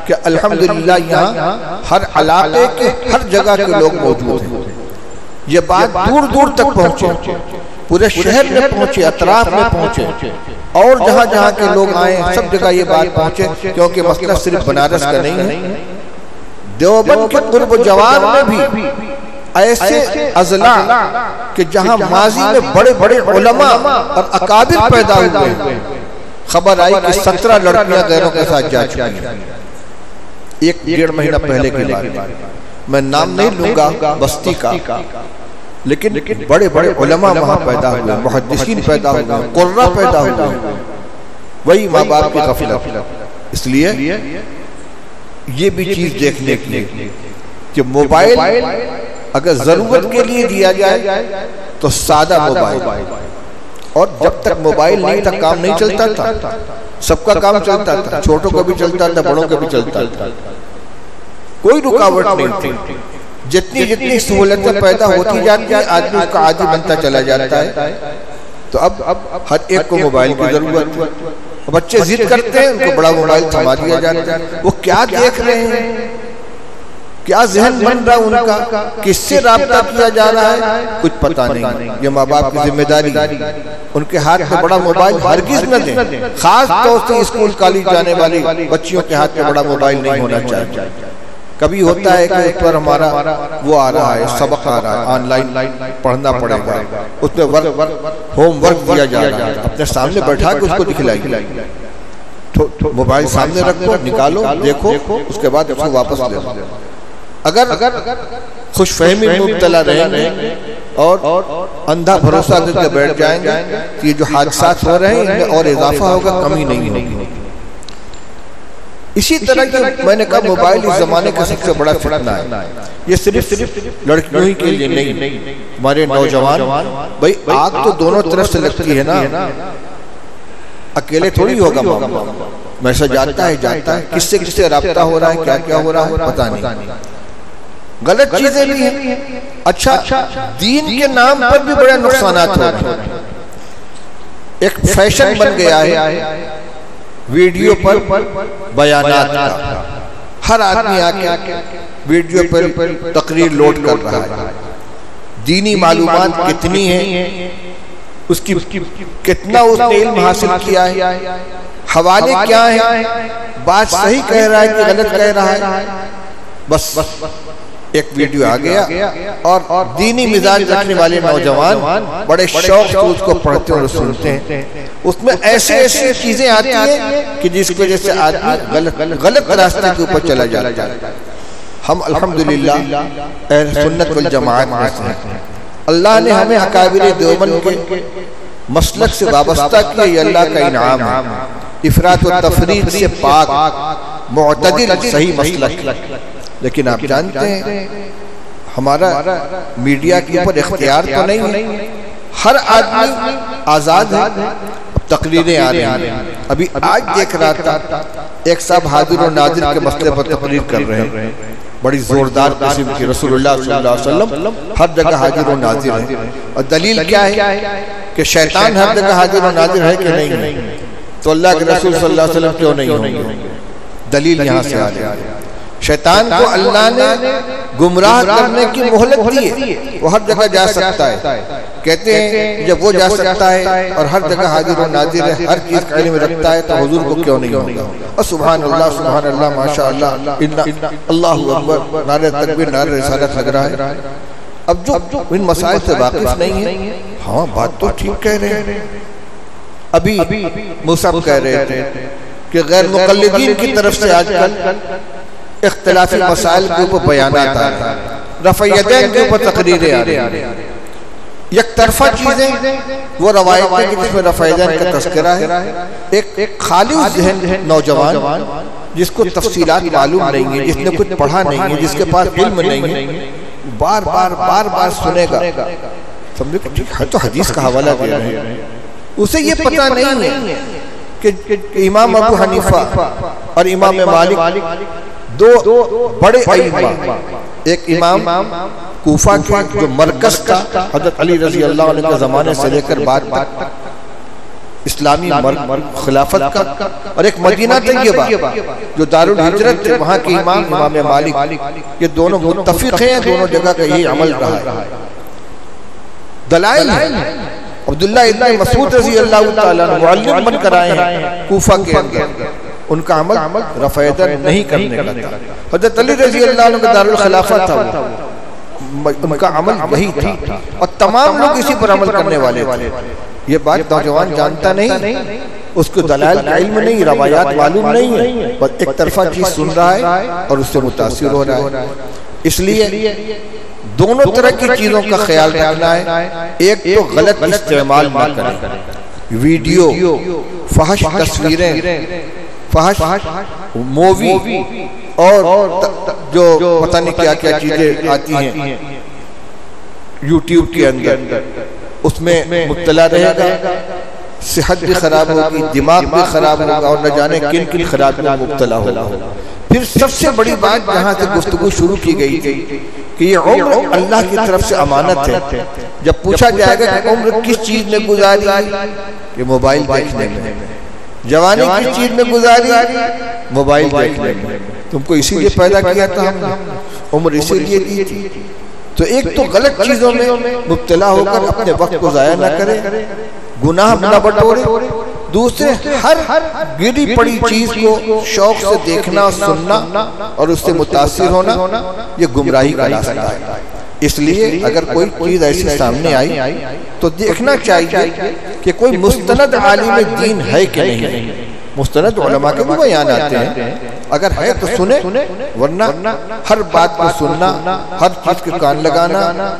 کہ الحمدللہ یہاں ہر علاقے کے ہر جگہ کے لوگ موجود ہیں۔ یہ بات دور دور تک پہنچے، پورے شہر میں پہنچے، اطراف میں پہنچے، اور جہاں جہاں کے لوگ آئیں سب جگہ یہ بات پہنچے، کیونکہ مسئلہ صرف بنارس کا نہیں ہے۔ دیوبند کے قرب و جوار میں بھی ایسے اضلاع کہ جہاں ماضی میں بڑے بڑے علماء اور اکابر پیدا ہوئے ہیں، خبر آئی کہ 17 لڑکیاں غیروں کے ساتھ جا چکی ہیں۔ 1-1.5 مہینہ پہلے کی بات، میں نام نہیں لوں گا بستی کا، لیکن بڑے بڑے علماء وہاں پیدا ہوئے، محدثین پیدا ہوئے، قرہ پیدا ہوئے، وہی ماں باپ کی غفلت۔ اس لیے یہ بھی چیز دیکھنے کی کہ موبائل اگر ضرورت کے لیے دیا جائے تو سادہ موبائل، اور جب تک موبائل نہیں تھا کام نہیں چلتا تھا، سب کا کام چلتا تھا، چھوٹوں کا بھی چلتا تھا، بڑوں کا بھی چلتا تھا، کوئی رکاوٹ نہیں تھی۔ جتنی سہولتیں پیدا ہوتی جاتی ہیں، آدمی اس کا عادی بنتا چلا جاتا ہے، تو اب ہر ایک کو موبائل کی ضرورت ہے۔ بچے ضد کرتے ہیں، ان کو بڑا موبائل تھما دیا جاتا ہے، وہ کیا دیکھ رہے ہیں، کیا ذہن بن رہا ان کا، کس سے رابطہ کیا جا رہا ہے، کچھ پتہ نہیں۔ یہ ماں باپ کی ذمہ داری، ان کے ہاتھ میں بڑا موبائل ہرگز نہ دیں، خاص طور سے اسکول کالج جانے والی بچیوں کے ہاتھ میں بڑا موبائل نہیں ہونا چاہیے۔ کبھی ہوتا ہے کہ اس پر ہمارا وہ آ رہا ہے، سبق آ رہا ہے، آن لائن پڑھنا پڑے گا، اس میں ہوم ورک دیا جا رہا ہے، اپنے سامنے بیٹھا کے اس کو دکھلائیے، موبائل سامنے رکھو، نکالو، دیکھو، اس کے بعد اس کو واپس لے لو۔ اگر خوش فہمی میں مبتلا رہیں گے اور اندھا بھروسہ کر کے بیٹھ جائیں گے کہ یہ جو حادثات ہو رہے ہیں ان میں اور اضافہ ہوگا، کمی نہیں ہوگی۔ اسی طرح کہ میں نے کہا موبائل اس زمانے کا سب سے بڑا فتنہ ہے، یہ صرف لڑکیوں ہی کے لیے نہیں، ہمارے نوجوان بھائی آگ تو دونوں طرف سے لگتی ہے نا، اکیلے تھوڑی ہوگا معاملہ، میسج آتا ہے، کس سے رابطہ ہو رہا ہے، کیا ہو رہا ہے پتہ نہیں، غلط چیزیں بھی ہیں۔ اچھا دین کے نام پر بھی بڑے نقصانات ہو رہے ہیں۔ ایک فیشن بن گیا ہے ویڈیو پر بیانات کا. ہر آدمی آ کے ویڈیو پر تقریر لوڈ کر رہا ہے. دینی معلومات کتنی ہیں، اس کی کتنا اس نے علم حاصل کیا ہے، حوالے کیا ہیں، بات صحیح کہہ رہا ہے کہ غلط کہہ رہا ہے. بس ایک ویڈیو آ گیا اور دینی مزاج رکھنے والے نوجوان بڑے شوق سے اس کو پڑھتے اور سنتے ہیں. اس میں ایسے ایسی چیزیں آتی ہیں کہ جس کی وجہ سے آدمی غلط راستے کے اوپر چلا جاتا ہے. ہم الحمدللہ اہل سنت والجماعت میں سے ہیں. اللہ نے ہمیں اکابر دیوبند کے مسلک سے وابستہ کیا، یہ اللہ کا انعام ہے. افراط و تفریط سے پاک معتدل صحیح مسلک. لیکن آپ جانتے ہیں ہمارا میڈیا کے اوپر اختیار تو نہیں ہے. ہر آدمی آزاد ہے. تقریریں آ رہی ہیں. ابھی آج دیکھ رہا تھا ایک صاحب حاضر و ناظر کے مسئلے پر تقریر کر رہے ہیں، بڑی زوردار قسم کی. رسول اللہ صلی اللہ علیہ وسلم ہر جگہ حاضر و ناظر ہیں. اور دلیل کیا ہے کہ شیطان ہر جگہ حاضر و ناظر ہے کہ نہیں ہے، تو اللہ کے رسول صلی اللہ علیہ وسلم کیوں نہیں ہوں گے؟ دلیل یہاں سے آ رہی ہے. شیطان کو اللہ نے گمراہ کرنے کی مہلت دی ہے. وہ ہر جگہ جا سکتا ہے. کہتے ہیں جب وہ جا سکتا ہے اور ہر جگہ حاضر و ناظر ہے، ہر چیز کا علم رکھتا ہے، تو حضور کو کیوں نہیں ہوگا؟ اور سبحان اللہ ماشاءاللہ اللہ اکبر، نعرہ تکبیر نعرہ رسالت لگ رہا ہے. اب جو ان مسائل سے واقف نہیں ہے، ہاں بات تو ٹھیک کہہ رہے ہیں. ابھی مصعب کہہ رہے تھے کہ غیر مقلدین کی طرف سے آج کل اختلافی مسائل کے اوپر بیانات آ رہے ہیں، رفع یدین کے اوپر تقریریں آ رہی ہیں. یک طرفہ چیزیں وہ روایتیں کہ جس میں رفع یدین کا تذکرہ ہے. ایک خالی ذہن نوجوان جس کو تفصیلات معلوم نہیں ہے، جس نے کچھ پڑھا نہیں ہے، جس کے پاس علم نہیں ہے، بار بار سنے گا. سمجھے کہ تو حدیث کا حوالہ دے رہے ہیں. اسے یہ پتہ نہیں ہے کہ امام ابو حنیفہ اور امام مالک دو بڑے ائمہ، ایک امام کوفہ کے جو مرکز تھا حضرت علی رضی اللہ عنہ کے زمانے سے لے کر بعد تک اسلامی خلافت کا، اور ایک مدینہ طیبہ جو دارالہجرت تھے، وہاں کے امام مالک. یہ دونوں متفق ہیں، دونوں جگہ کا یہی عمل رہا ہے. دلائل ہیں. عبداللہ ابن مسعود رضی اللہ تعالیٰ عنہ معلم بن کر آئے ہیں کوفہ کے اندر. ان کا عمل رفع یدین نہیں کرنے کا تھا. حضرت علی رضی اللہ عنہ کا دارالخلافہ تھا، ان کا عمل یہی تھا، اور تمام لوگ اسی پر عمل کرنے والے تھے. یہ بات نوجوان جانتا نہیں، اس کو دلائل کا علم نہیں، روایات معلوم نہیں ہے، بس ایک طرفہ چیز سن رہا ہے اور اس سے متاثر ہو رہا ہے. اس لیے دونوں طرح کی چیزوں کا خیال رکھنا ہے. ایک تو غلط استعمال نہ کریں. ویڈیو، فحش تصویریں، فحش مووی اور جو پتہ نہیں کیا کیا چیزیں آتی ہیں یوٹیوب کے اندر، اس میں مبتلا رہے گا. صحت بھی خراب ہوگی، دماغ بھی خراب ہوگا، اور نہ جانے کن کن خرابیوں میں مبتلا ہوگا. پھر سب سے بڑی بات جہاں سے گفتگو شروع کی گئی تھی کہ یہ عمر اللہ کی طرف سے امانت ہے. جب پوچھا جائے گا کہ عمر کس چیز میں گزاری، کہ موبائل دیکھنے میں. جوانی کس چیز میں گزاری، موبائل دیکھنے میں. تم کو اسی لیے پیدا کیا تھا ہم نے، عمر اسی لیے دی تھی. تو ایک تو غلط چیزوں میں مبتلا ہو کر اپنے وقت کو ضائع نہ کرے، گناہ نہ بٹورے. دوسرے ہر گری پڑی چیز کو شوق سے دیکھنا، سننا اور اس سے متاثر ہونا، یہ گمراہی کا راستہ ہے. اس لیے اگر کوئی چیز ایسی سامنے آئی تو دیکھنا چاہیے کہ کوئی مستند عالم دین ہے کہ نہیں. مستند علماء کے بھی بیان آتے ہیں، اگر ہے تو سنیں، ورنہ ہر بات کو سننا، ہر چیز کے کان لگانا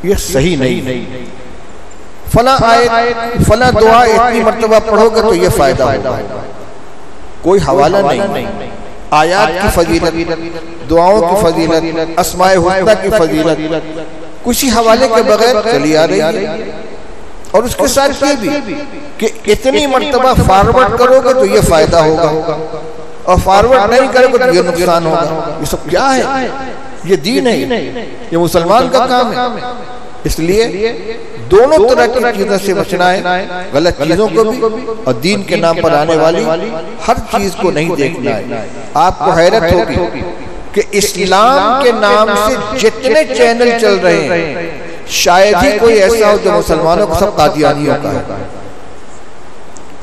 یہ صحیح نہیں. فلاں آیت، فلاں دعا اتنی مرتبہ پڑھو گے تو یہ فائدہ ہوگا. کوئی حوالہ نہیں. آیات کی فضیلت، دعاؤں کی فضیلت، اسماء حسنہ کی فضیلت کسی حوالے کے بغیر چلی آ رہی ہے. اور اس کے ساتھ یہ بھی کہ اتنی مرتبہ فارورڈ کرو گے تو یہ فائدہ ہوگا، اور فارورڈ نہیں کرو گے تو یہ نقصان ہوگا. یہ سب کیا ہے؟ یہ دین ہے، یہ مسلمان کا کام ہے. اس لیے دونوں طرح کی چیزوں سے بچنا ہے، غلط چیزوں کو بھی اور دین کے نام پر آنے والی ہر چیز کو نہیں دیکھنا ہے۔ آپ کو حیرت ہوگی کہ اسلام کے نام سے جتنے چینل چل رہے ہیں شاید ہی کوئی ایسا ہو جو مسلمانوں کو سب قادیانیوں کا ہے۔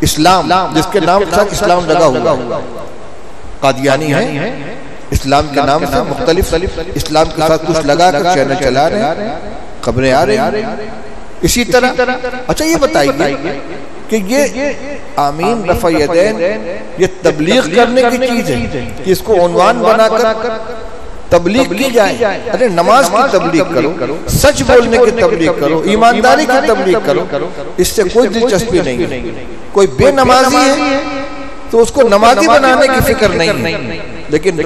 اسلام جس کے نام کے ساتھ اسلام لگا ہوا قادیانی ہے، اسلام کے نام سے مختلف اسلام کے ساتھ کچھ لگا کر چینل چلا رہے ہیں، خبریں آ رہی ہیں۔ اسی طرح اچھا یہ بتائیے کہ یہ آمین رفع یدین یہ تبلیغ کرنے کی چیز ہے کہ اس کو عنوان بنا کر تبلیغ کی جائے؟ ارے نماز کی تبلیغ کرو، سچ بولنے کی تبلیغ کرو، ایمانداری کی تبلیغ کرو، اس سے کوئی دلچسپی نہیں ہے۔ کوئی بے نمازی ہے تو اس کو نمازی بنانے کی فکر نہیں ہے، لیکن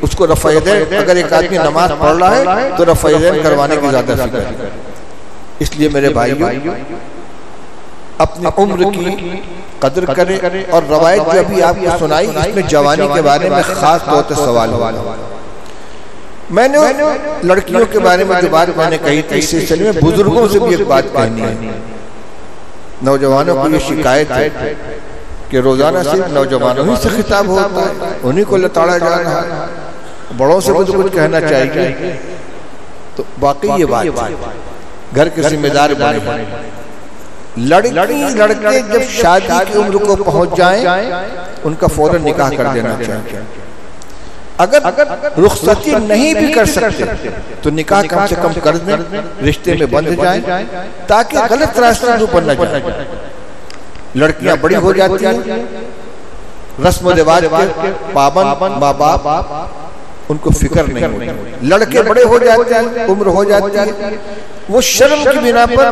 اس کو رفع یدین، اگر ایک آدمی نماز پڑھ رہا ہے تو رفع یدین کروانے کی زیادہ فکر ہے۔ اس لیے میرے بھائیوں اپنی عمر کی قدر کریں، اور روایت جو ابھی آپ کو سنائی اس میں جوانی کے بارے میں خاص طور پر سوال ہوا۔ میں نے لڑکیوں کے بارے میں جو بات میں نے کہی تھی، اس سلسلے میں بزرگوں سے بھی ایک بات کہنی ہے۔ نوجوانوں کو یہ شکایت ہے کہ روزانہ صرف نوجوانوں ہی سے خطاب ہوتا ہے، انہی کو لتاڑا جا رہا ہے، بڑوں سے کچھ کہنا چاہیے۔ تو باقی یہ بات گھر کے ذمہ دار بنے، لڑکے جب شادی کی عمر کو پہنچ جائیں ان کا فوراً نکاح کر دینا چاہیے۔ اگر رخصتی نہیں بھی کر سکتے تو نکاح کم سے کم کر دیں، رشتے میں بندھ جائیں تاکہ غلط راستے پر نہ جائیں۔ لڑکیاں بڑی ہو جاتی ہیں، رسم و رواج کے پابند ماں باپ ان کو فکر نہیں ہوتی، لڑکے بڑے ہو جاتے ہیں، عمر ہو جاتی ہے، وہ شرم کی بنا پر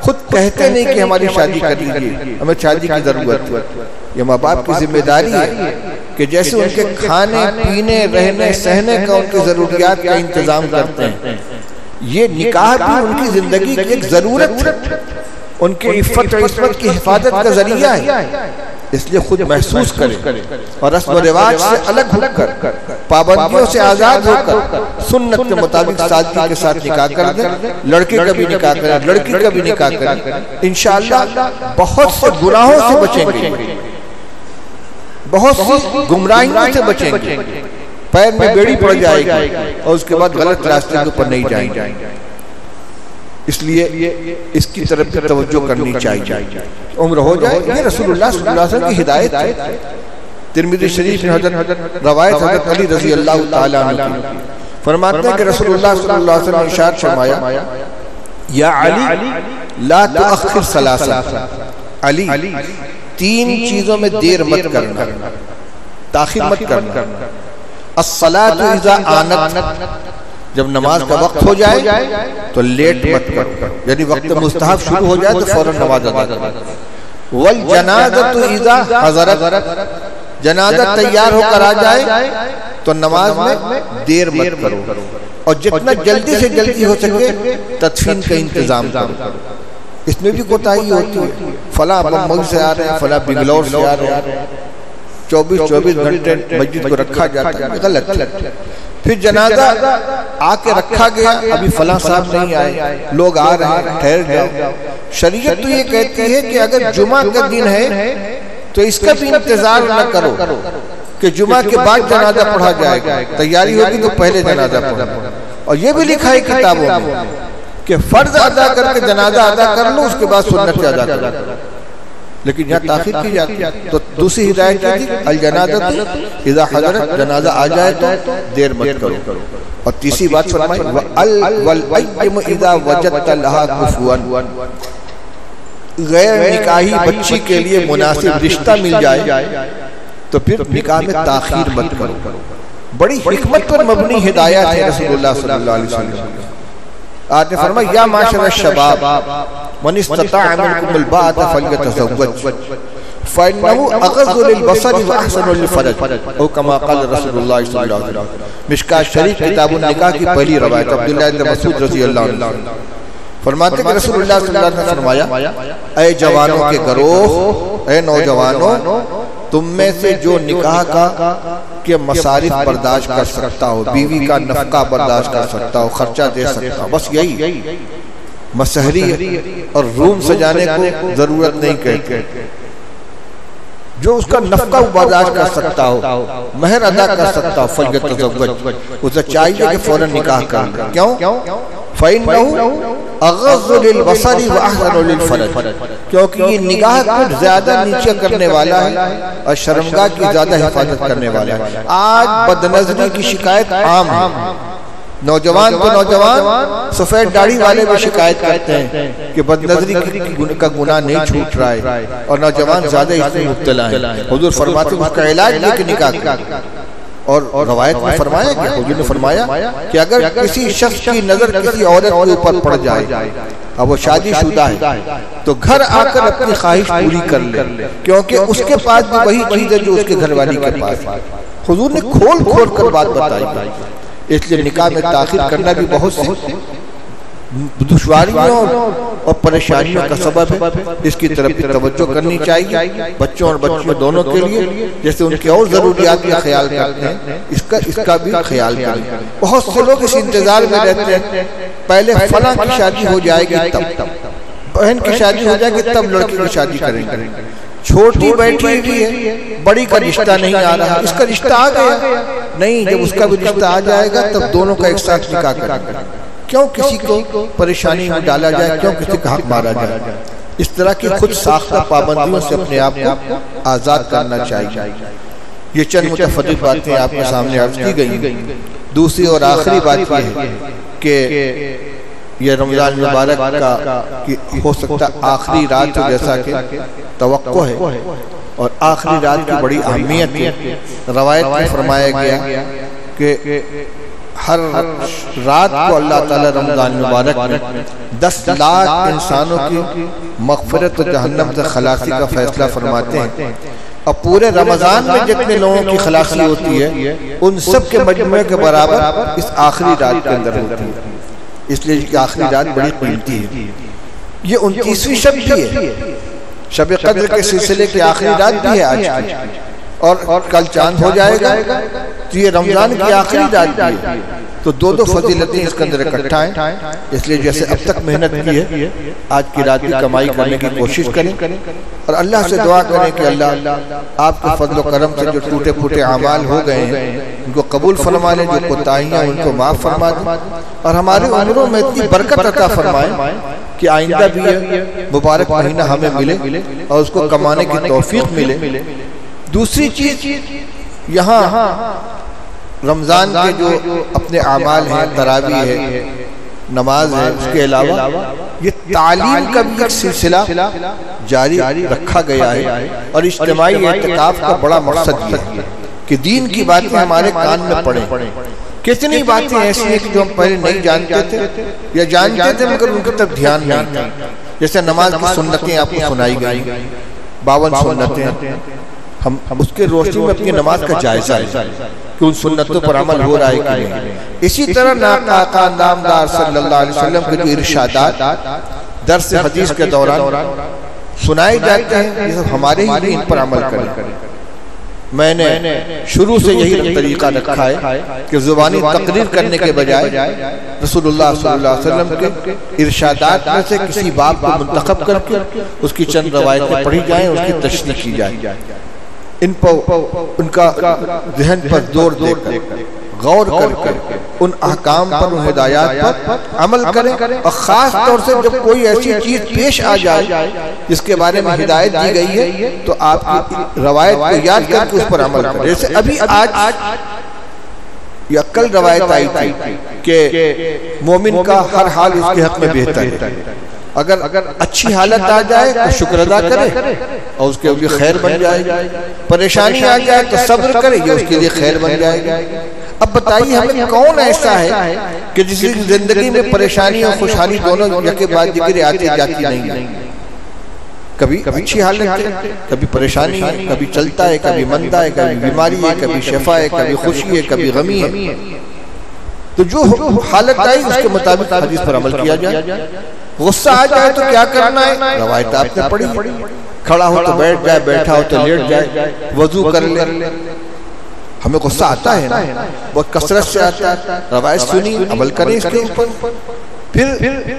خود کہتے نہیں کہ ہماری شادی کر لیجیے، ہمیں شادی کی ضرورت ہے۔ یہ ماں باپ کی ذمہ داری ہے کہ جیسے ان کے کھانے پینے رہنے سہنے کا ان کی ضروریات کا انتظام کرتے ہیں، یہ نکاح بھی ان کی زندگی کی ایک ضرورت ہے، ان کی عفت و عصمت کی حفاظت کا ذریعہ ہے۔ اس لیے خود محسوس کریں اور رسم و رواج سے الگ ہو کر، پابندیوں سے آزاد ہو کر سنت کے مطابق سادگی کے ساتھ نکاح کر دیں۔ لڑکے کا بھی نکاح کریں، لڑکی کا بھی نکاح کریں، انشاءاللہ بہت سے گناہوں سے بچیں گے، بہت سی گمراہیوں سے بچیں گے، پیر میں بیڑی پڑ جائے گی اور اس کے بعد غلط راستے کے اوپر نہیں جائیں گے۔ اس لیے اس کی طرف توجہ کرنی چاہیے، عمر ہو جائے۔ یہ رسول اللہ صلی اللہ علیہ وسلم کی ہدایت ہے۔ ترمذی شریف میں روایت حضرت علی رضی اللہ تعالیٰ عنہ کی، فرماتے ہیں کہ رسول اللہ صلی اللہ علیہ وسلم نے ارشاد فرمایا، یا علی لا تؤخر ثلاثا، علی تین چیزوں میں دیر مت کرنا، تاخیر مت کرنا۔ الصلاۃ اذا آنت، جب نماز کا وقت ہو جائے تو لیٹ مت کرو، یعنی وقت مستحب شروع ہو جائے تو فوراً نماز ادا کرو۔ والجنازۃ اذا حضرت، جنازہ تیار ہو کر آ جائے تو نماز میں دیر مت کرو، اور جتنا جلدی سے جلدی ہو سکے تدفین کا انتظام کرو۔ اس میں بھی کوتاہی ہوتی ہے، فلاں بمبئی سے آ رہے ہیں، فلاں بنگلور سے آ رہے ہیں، 24 گھنٹے مسجد کو رکھا جاتا ہے، غلط۔ پھر جنازہ آ کے رکھا گیا، ابھی فلاں صاحب نہیں آئے، لوگ آ رہے ہیں، ٹھہر جاؤ۔ شریعت تو یہ کہتی ہے کہ اگر جمعہ کا دن ہے تو اس کا بھی انتظار نہ کرو کہ جمعہ کے بعد جنازہ پڑھا جائے گا، تیاری ہوگی تو پہلے جنازہ پڑھا۔ اور یہ بھی لکھا ہے کتابوں میں کہ فرض ادا کر کے جنازہ ادا کر لو، اس کے بعد سنت ادا کر لو، لیکن یہاں تاخیر کی جاتی ہے۔ تو دوسری ہدایت یہ تھی الجنازۃ اذا حضرت، جنازہ آ جائے تو دیر مت کرو۔ اور تیسری بات فرمائی والأيم اذا وجدت لها كفوا، غیر نکاحی بچی کے لیے مناسب رشتہ مل جائے تو پھر نکاح میں تاخیر مت کرو۔ بڑی حکمت پر مبنی ہدایات ہے رسول اللہ صلی اللہ علیہ وسلم۔ آپ نے فرمایا یا معاشر الشباب من استطاع منکم الباءة فلیتزوج فإنه اغض للبصر واحسن للفرج، او کما قال رسول اللہ صلی اللہ علیہ وسلم۔ مشکاۃ شریف کتاب النکاح کی پہلی روایت عبداللہ بن مسعود رضی اللہ عنہ فرماتے کہ رسول اللہ صلی اللہ علیہ وسلم نے فرمایا، اے جوانوں کے گروہ، اے نوجوانوں، تم میں سے جو نکاح کا کہ مصارف برداشت کر سکتا ہو، بیوی کا نفقہ برداشت کر سکتا ہو، خرچہ دے سکتا ہو، بس یہی مسحری اور روم سجانے کو ضرورت نہیں کہتے. جو اس کا نفقہ برداشت کر سکتا ہو، مہر ادا کر سکتا ہو، فلیتزوج، اسے چاہیے کہ فوراً نکاح کر لے. کیوں؟ فَإِنَّهُ أَغَضُّ لِلْبَصَرِ وَأَحْسَنُ لِلْفَرْجِ، کیونکہ یہ نگاہ کو زیادہ نیچے کرنے والا ہے اور شرمگاہ کی زیادہ حفاظت کرنے والا ہے. آج بدنظری کی شکایت عام ہے. نوجوان تو نوجوان سفید داڑھی والے بھی شکایت کرتے ہیں کہ بدنظری کا گناہ نہیں چھوٹ رہا ہے اور نوجوان زیادہ اس میں مبتلا ہیں. حضور فرماتے ہیں اس کا علاج لے کے نکاح کریں. اور روایت میں فرمایا کہ حضور نے فرمایا کہ اگر کسی شخص کی نظر کسی عورت کے اوپر پڑ جائے اب وہ شادی شدہ ہے تو گھر آ کر اپنی خواہش پوری کر لے، کیونکہ اس کے پاس بھی وہی چیز ہے جو اس کے گھر والی کے پاس. حضور نے کھول کھول کر بات بتائی. اس لیے نکاح میں تاخیر کرنا بھی بہت سی دشواریوں اور پریشانیوں کا سبب ہے. اس کی طرف توجہ کرنی چاہیے بچوں اور بچوں دونوں کے لیے. جیسے ان کی اور ضروریات کا خیال کرتے ہیں اس کا بھی خیال کریں. بہت سے لوگ اس انتظار میں رہتے ہیں پہلے فلاں کی شادی ہو جائے گی تب، بہن کی شادی ہو جائے گی تب لڑکی کی شادی کریں گے. چھوٹی بیٹھی ہوئی ہے، بڑی کا رشتہ نہیں آ رہا، اس کا رشتہ آ گیا نہیں، جب اس کا بھی رشتہ آ جائے گا تب دونوں کا ایک ساتھ نکاح کریں گے. کیوں کسی کو پریشانی میں ڈالا جائے، کیوں کسی کا حق مارا جائے. اس طرح کی خود ساختہ پابندیوں سے اپنے آپ کو آزاد کرنا چاہیے. یہ چند متفرق باتیں آپ کے سامنے عرض کی گئی. دوسری اور آخری بات یہ ہے کہ یہ رمضان مبارک کا ہو سکتا آخری رات جیسا کہ توقع ہے اور آخری رات کی بڑی اہمیت ہے. روایت میں فرمایا گیا کہ ہر رات کو اللہ تعالی رمضان مبارک میں 10 لاکھ انسانوں کی مغفرت و جہنم سے خلاصی کا فیصلہ فرماتے ہیں. اور پورے رمضان میں جتنے لوگوں کی خلاصی ہوتی ہے ان سب کے مجموعے کے برابر اس آخری رات کے اندر ہوتی ہے. اس لیے کہ آخری رات بڑی قیمتی ہے. یہ 29ویں شب بھی ہے، شب قدر کے سلسلے کی آخری رات بھی ہے آج کی، اور کل چاند ہو جائے گا تو یہ رمضان کی آخری رات بھی ہے. تو دو فضیلتیں اس کے اندر اکٹھا ہیں. اس لیے جیسے اب تک محنت کی ہے آج کی رات کی کمائی کرنے کی کوشش کریں اور اللہ سے دعا کریں کہ اللہ آپ کے فضل و کرم سے جو ٹوٹے پھوٹے اعمال ہو گئے ہیں ان کو قبول فرما لیں، جو کوتاہیاں ان کو معاف فرما دیں اور ہمارے عمروں میں اتنی برکت عطا فرمائیں کہ آئندہ بھی یہ مبارک مہینہ ہمیں ملے اور اس کو کمانے کی توفیق ملے. دوسری چیز یہاں رمضان کے جو اپنے اعمال ہیں، تراویح ہے، نماز ہے، اس کے علاوہ یہ تعلیم کا بھی ایک سلسلہ جاری رکھا گیا ہے اور اجتماعی اعتکاف کا بڑا مقصد یہ ہے کہ دین کی باتیں ہمارے کان میں پڑیں. کتنی باتیں ایسی ہیں کہ جو ہم پہلے نہیں جانتے تھے یا جانتے تھے مگر ان کی طرف دھیان نہیں تھا. جیسے نماز کی سنتیں آپ کو سنائی گئی، 52 سنتیں. ہم اس کے روشنی میں اپنی نماز کا جائزہ ہے کہ ان سنتوں پر عمل ہو رہا ہے کہ نہیں. اسی طرح آقا نامدار صلی اللہ علیہ وسلم کے جو ارشادات درس حدیث کے دوران سنائے جاتے ہیں یہ ہمارے ہی ان پر عمل کریں. میں نے شروع سے یہی طریقہ رکھا ہے کہ زبانی تقریر کرنے کے بجائے رسول اللہ صلی اللہ علیہ وسلم کے ارشادات میں سے کسی باب کو منتخب کر کے اس کی چند روایتیں پڑھی جائیں، اس کی تشریح کی جائے. ان کا ذہن پر زور دے کر غور کر ان احکام پر، ان ہدایات پر عمل کریں اور خاص طور سے جب کوئی ایسی چیز پیش آ جائے جس کے بارے میں ہدایت دی گئی ہے تو آپ کی روایت کو یاد کر کے اس پر عمل کریں. جیسے ابھی آج یا کل روایت آئی تھی کہ مومن کا ہر حال اس کے حق میں بہتر ہے. اگر اچھی حالت آ جائے تو شکر ادا کرے اور اس کے لیے خیر بن جائے گی. پریشانی آ جائے تو صبر کرے، یہ اس کے لیے خیر بن جائے گی. اب بتائیے ہمیں کون ایسا ہے کہ جس کی زندگی میں پریشانی اور خوشحالی دونوں یکے بعد دیگر آتی جاتی نہیں ہے. کبھی اچھی حالت ہے، کبھی پریشانی ہے، کبھی چلتا ہے، کبھی مندہ ہے، کبھی بیماری ہے، کبھی شفا ہے، کبھی خوشی ہے، کبھی غمی ہے. تو جو حالت آئی اس کے مطابق حدیث پر عمل کیا جائے. غصہ آ جائے تو کیا کرنا ہے، روایت آپ نے پڑھی، کھڑا ہو تو بیٹھ جائے، بیٹھا ہو تو لیٹ جائے، وضو کر لے. ہمیں غصہ آتا ہے نا، بہت کثرت سے آتا ہے، روایت سنی، عمل کریں اس کے اوپر. پھر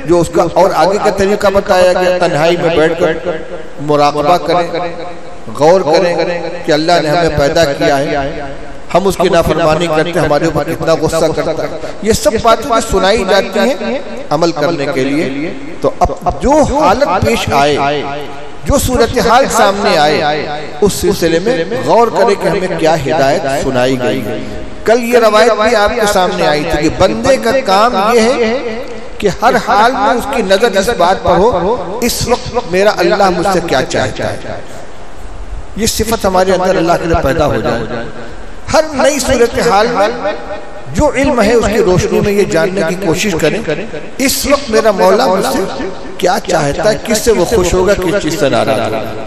جو اس کا اور آگے کا طریقہ بتایا گیا، تنہائی میں بیٹھ کر مراقبہ کریں، غور کریں کہ اللہ نے ہمیں پیدا کیا ہے، ہم اس کی نافرمانی کرتے ہیں، ہمارے اوپر کتنا غصہ کرتا ہے. یہ سب باتیں سنائی جاتی ہیں عمل کرنے کے لیے. تو اب جو حالت پیش آئے، جو صورتحال سامنے آئے، اس سلسلے میں غور کرے کہ ہمیں کیا ہدایت سنائی گئی ہے. کل یہ روایت بھی آپ کے سامنے آئی تھی کہ بندے کا کام یہ ہے کہ ہر حال میں اس کی نظر اس بات پر ہو اس وقت میرا اللہ مجھ سے کیا چاہتا ہے. یہ صفت ہمارے اندر اللہ کے لیے پیدا ہو جائے. ہر نئی صورتحال میں جو علم ہے اس کی روشنی میں یہ جاننے کی کوشش کریں اس وقت میرا مولا مجھ سے کیا چاہتا ہے، کس سے وہ خوش ہوگا، کس چیز سے ناراض ہوگا.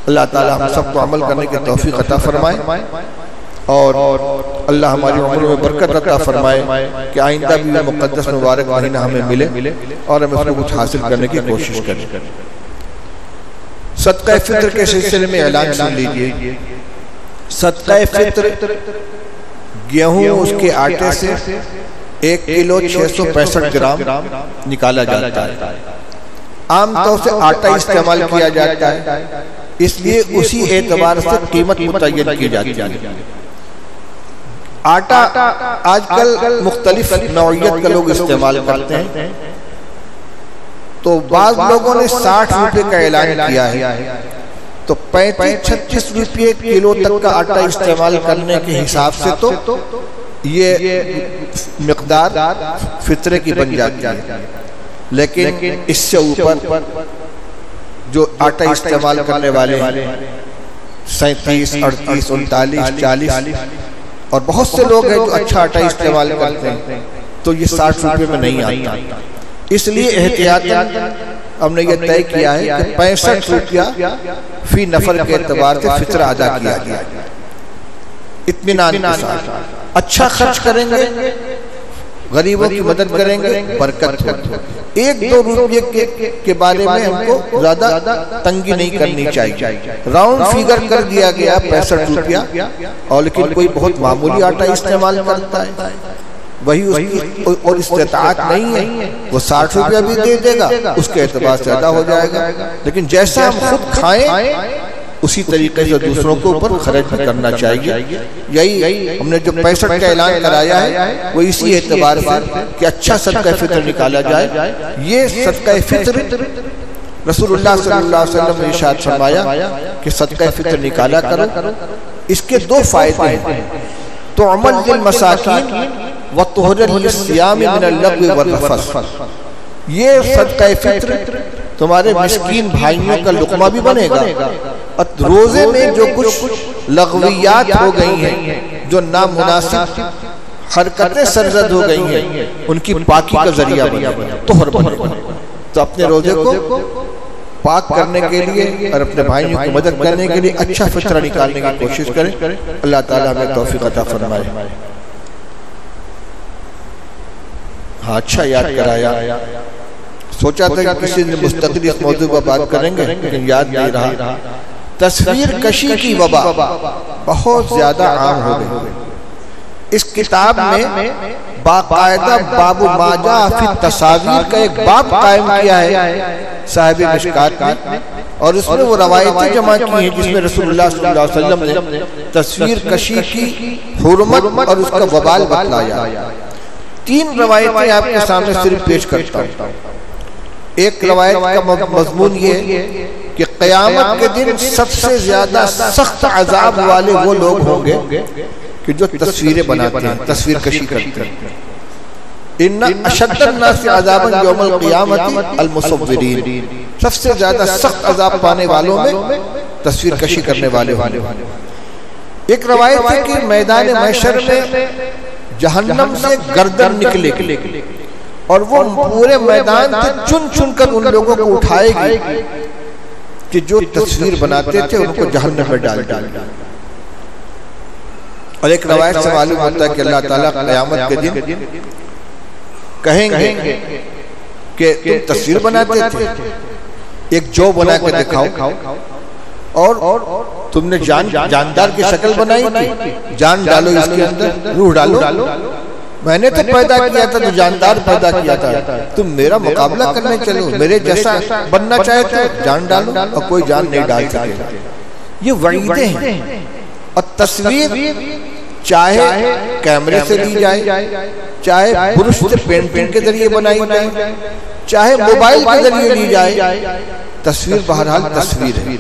اللہ تعالی ہم سب کو عمل کرنے کی توفیق عطا فرمائے اور اللہ ہماری عمروں میں برکت عطا فرمائے کہ آئندہ بھی یہ مقدس مبارک مہینہ ہمیں ملے اور ہم اس میں کچھ حاصل کرنے کی کوشش کریں. صدقہ فطر کے سلسلے میں اعلان سن لیجئے. صدقہ فطر گیہوں اس کے آٹے سے 1 کلو 665 گرام نکالا جاتا ہے. عام طور سے آٹا استعمال کیا جاتا ہے، اس لیے اسی اعتبار سے قیمت متعین کی جاتی ہے. آٹا آج کل مختلف نوعیت کا لوگ استعمال کرتے ہیں، تو بعض لوگوں نے 60 روپے کا اعلان کیا ہے، تو 35-36 روپے کلو تک کا آٹا استعمال کرنے کے حساب سے تو یہ مقدار فطرے کی بن جاتی ہے. لیکن اس سے اوپر جو آٹا استعمال کرنے والے 37, 38, 39, 40 اور بہت سے لوگ ہیں جو اچھا آٹا استعمال کرتے ہیں، تو یہ 60 روپے میں نہیں آتا. اس لیے احتیاطاً ہم نے یہ طے کیا ہے کہ 65 روپیہ فی نفر کے اعتبار سے فطرہ ادا کیا گیا. اطمینان کے ساتھ اچھا خرچ کریں گے، غریبوں کی مدد کریں گے، برکت ہوگی. 1-2 روپے کے بارے میں ہم کو زیادہ تنگی نہیں کرنی چاہیے. راؤنڈ فیگر کر دیا گیا 65 روپیہ، اور لیکن کوئی بہت معمولی آٹا استعمال کرتا ہے، وہی اس کی اور استطاعت نہیں ہے، وہ 60 روپیہ بھی دے دے گا، اس کے اعتبار سے ادا ہو جائے گا. لیکن جیسا ہم خود کھائیں اسی طریقے سے دوسروں کو اوپر خرچ بھی کرنا چاہیے. یہی ہم نے جو 65 کا اعلان کرایا ہے وہ اسی اعتبار سے کہ اچھا صدقہ فطر نکالا جائے. یہ صدقہ فطر رسول اللہ صلی اللہ علیہ وسلم نے ارشاد فرمایا کہ صدقہ فطر نکالا کرو. اس کے 2 فائدے ہیں. تعمل للمساکین وطہر للصیام من اللغو والرفث. یہ صدقہ فطر تمہارے مسکین بھائیوں کا لقمہ بھی بنے گا، اور روزے میں جو کچھ لغویات ہو گئی ہیں، جو نامناسب حرکتیں سرزد ہو گئی ہیں، ان کی پاکی کا ذریعہ بنے گا، طہر بنے گا. تو اپنے روزے کو پاک کرنے کے لیے اور اپنے بھائیوں کی مدد کرنے کے لیے اچھا فطرہ نکالنے کی کوشش کریں. اللہ تعالیٰ ہمیں توفیق عطا فرمائے. ہاں اچھا یاد کرایا. سوچا تھا کہ کسی نے مستقل اس موضوع پر بات کریں گے لیکن یاد نہیں رہا. تصویر کشی کی وبا بہت زیادہ عام ہو گئی. اس کتاب میں باقاعدہ باب ما جاء فی التصاویر کا ایک باب قائم کیا ہے صاحب مشکات نے، اور اس میں وہ روایتیں جمع کی ہیں جس میں رسول اللہ صلی اللہ علیہ وسلم نے تصویر کشی کی حرمت اور اس کا وبال بتلایا. 3 روایتیں آپ کے سامنے صرف پیش کرتا ہوں. ایک روایت کا مضمون یہ کہ قیامت کے دن سب سے زیادہ سخت عذاب والے وہ لوگ ہوں گے کہ جو تصویریں بناتے ہیں، تصویر کشی کرتے ہیں. ان اشد الناس عذابا یوم القیامت المصورین. سب سے زیادہ سخت عذاب پانے والوں میں تصویر کشی کرنے والے ہوں. ایک روایت ہے کہ میدان محشر میں جہنم سے گردن نکلے گی اور وہ پورے میدان سے چن چن کر ان لوگوں کو اٹھائے گی کہ جو تصویر بناتے تھے ان کو جہنم میں ڈال ڈال. اور ایک روایت سے معلوم ہوتا ہے کہ اللہ تعالیٰ قیامت کے دن کہیں گے کہ تم تصویر بناتے تھے، ایک جو بنا کے دکھاؤ، اور تم نے جاندار کی شکل بنائی تھی، جان ڈالو اس کے اندر، روح ڈالو، میں نے تو پیدا کیا تھا تو جاندار پیدا کیا تھا، تم میرا مقابلہ کرنے چلو، میرے جیسا بننا چاہے تو جان ڈالو اور کوئی جان نہیں ڈال سکے گا۔ یہ وعیدیں ہیں۔ اور تصویر چاہے کیمرے سے لی جائے، چاہے برش سے پینٹنگ کے ذریعے بنائی جائے، چاہے موبائل کے ذریعے لی جائے، تصویر بہرحال تصویر ہے۔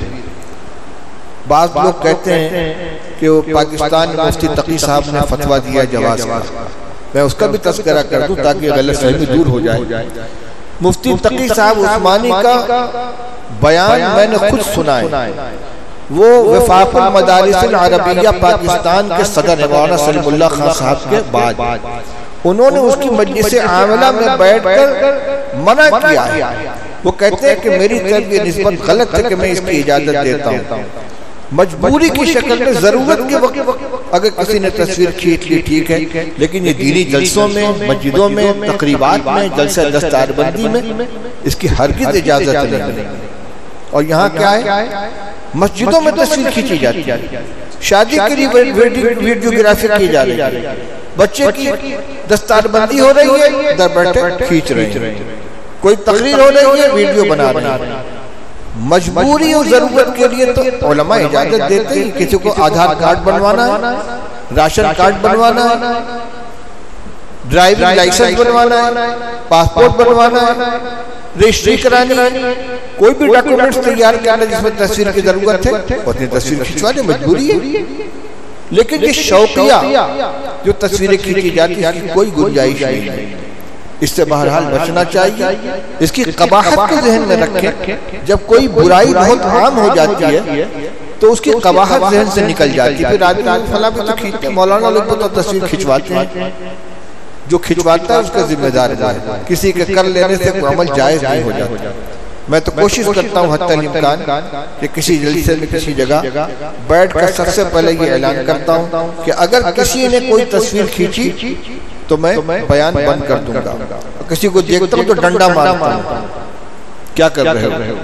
بعض لوگ کہتے ہیں کہ وہ پاکستان میں مفتی تقی صاحب نے فتویٰ دیا جواز کا، میں اس کا بھی تذکرہ کر دوں تاکہ غلط فہمی دور ہو جائے۔ مفتی تقی صاحب عثمانی کا بیان میں نے خود سنا ہے، وہ وفاق المدارس العربیہ پاکستان کے صدر مولانا سلیم اللہ خان صاحب کے بعد انہوں نے اس کی مجلس عاملہ میں بیٹھ کر منع کیا ہے۔ وہ کہتے ہیں کہ میری طرف یہ نسبت غلط ہے کہ میں اس کی اجازت دیتا ہوں، مجبوری کی شکل میں ضرورت کے وقت اگر کسی نے تصویر کھینچ لی ٹھیک ہے، لیکن یہ دینی جلسوں میں، مسجدوں میں، تقریبات میں، جلسہ دستار بندی میں اس کی ہرگز اجازت نہیں۔ اور یہاں کیا ہے؟ مسجدوں میں تصویر کھینچی جاتی ہے، شادی کے لیے ویڈیوگرافی کی جا رہی ہے، بچے کی دستار بندی ہو رہی ہے، در بیٹھے کھینچ رہے ہیں، کوئی تقریر ہو رہی ہے، ویڈیو بنا رہے ہیں۔ مجبوری اور ضرورت کے لیے تو علماء اجازت دیتے ہیں، کسی کو آدھار کارڈ بنوانا ہے، راشن کارڈ بنوانا ہے، ڈرائیونگ لائسنس بنوانا ہے، پاسپورٹ بنوانا ہے، رجسٹری کرانی ہے، کوئی بھی ڈاکومنٹس تیار کرنا جس میں تصویر کی ضرورت ہے وہ اپنی تصویر کھینچوانے مجبوری ہے۔ لیکن یہ شوقیہ جو تصویریں کھینچی جاتی ہیں کوئی گنجائش نہیں ہے، اس سے بہرحال بچنا چاہیے۔ اس کی قباحت کو ذہن میں رکھیں، جب کوئی برائی بہت عام ہو جاتی ہے تو اس کی قباحت ذہن سے نکل جاتی ہے، پھر آدمی فلاں بھی تو کھینچتے ہیں، مولانا لوگ تو تصویر کھینچواتے ہیں، جو کھینچواتا ہے اس کا ذمہ دار ہے، کسی کے کر لینے سے کوئی عمل جائز نہیں ہو جاتا۔ میں تو کوشش کرتا ہوں حتی الامکان کہ کسی جلسے میں کسی جگہ بیٹھ کر سب سے پہلے یہ اعلان کرتا ہوں کہ اگر کسی نے کوئی تصویر کھینچی تو میں بیان بند کر دوں گا، کسی کو دیکھتا ہوں تو ڈنڈا مارتا ہوں، کیا کر رہے ہو،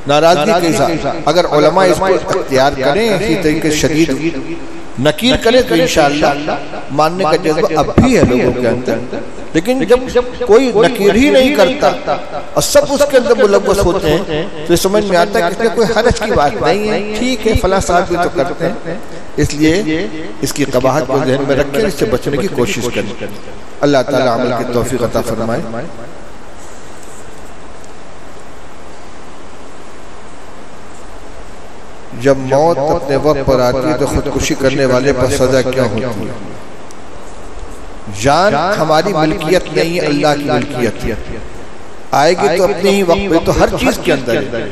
ناراضگی کے ساتھ۔ اگر علماء اس کو اختیار کریں، اسی طریقے شدید نکیر کریں تو انشاءاللہ ماننے کا جذبہ اب بھی ہے لوگوں کے اندر۔ لیکن جب کوئی نکیر ہی نہیں کرتا اور سب اس کے اندر ملوث ہوتے ہیں تو سمجھ میں آتا ہے کہ اس میں کوئی حرج کی بات نہیں ہے، ٹھیک ہے فلاں صاحب بھی تو کرتے ہیں۔ اس لیے اس کی قباحت کو ذہن میں رکھیں، اس سے بچنے کی کوشش کریں۔ اللہ تعالیٰ عمل کی توفیق عطا فرمائے۔ جب موت اپنے وقت پر آتی ہے تو خودکشی کرنے والے پر سزا کیا ہوتی ہے؟ جان ہماری ملکیت نہیں ہے، اللہ کی ملکیت ہے، آئے گی تو اپنے ہی وقت پہ، تو ہر چیز کے اندر ہے۔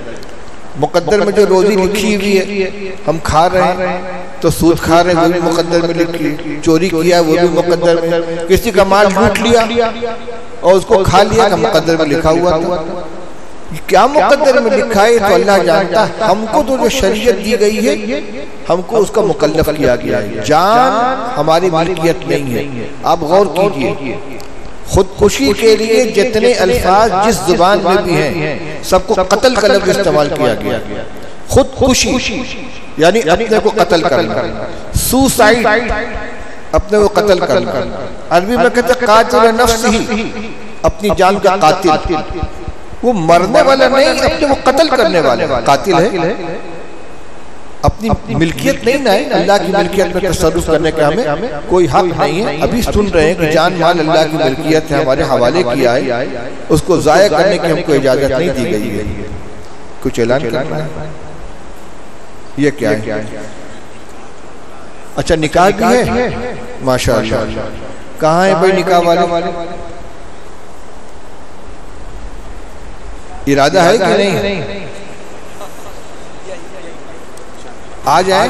مقدر میں جو روزی لکھی ہوئی ہے ہم کھا رہے ہیں تو سود کھا رہے ہیں، وہ بھی مقدر میں لکھی ہے، چوری کیا ہے وہ بھی مقدر میں، کسی کا مال لوٹ لیا اور اس کو کھا لیا تو مقدر میں لکھا ہوا تھا۔ کیا مقدر میں لکھا ہے تو اللہ جانتا ہے، ہم کو تو جو شریعت دی گئی ہے ہم کو اس کا مکلف کیا گیا ہے۔ جان ہماری ملکیت نہیں ہے۔ آپ غور کیجئے، خودکشی کے لیے جتنے الفاظ جس زبان میں بھی ہیں سب کو قتل کا لفظ استعمال کیا گیا۔ خودکشی یعنی اپنے کو قتل کرنا، سوسائڈ اپنے کو قتل کرنا، عربی میں کہتے ہیں قاتل نفس ہی، اپنی جان کا قاتل، وہ مرنے والا نہیں، اپنے وہ قتل کرنے والا قاتل ہے۔ اپنی ملکیت نہیں نہ ہے، اللہ کی ملکیت میں تصرف کرنے کا ہمیں کوئی حق نہیں ہے۔ ابھی سن رہے ہیں کہ جان مال اللہ کی ملکیت ہے، ہمارے حوالے کیا ہے، اس کو ضائع کرنے کی ہم کو اجازت نہیں دی گئی ہے۔ کچھ اعلان کرنا ہے؟ یہ کیا ہے؟ اچھا نکاح بھی ہے؟ ماشاءاللہ، کہاں ہے بھائی نکاح والے؟ ارادہ ہے کہ نہیں؟ آ جائیں۔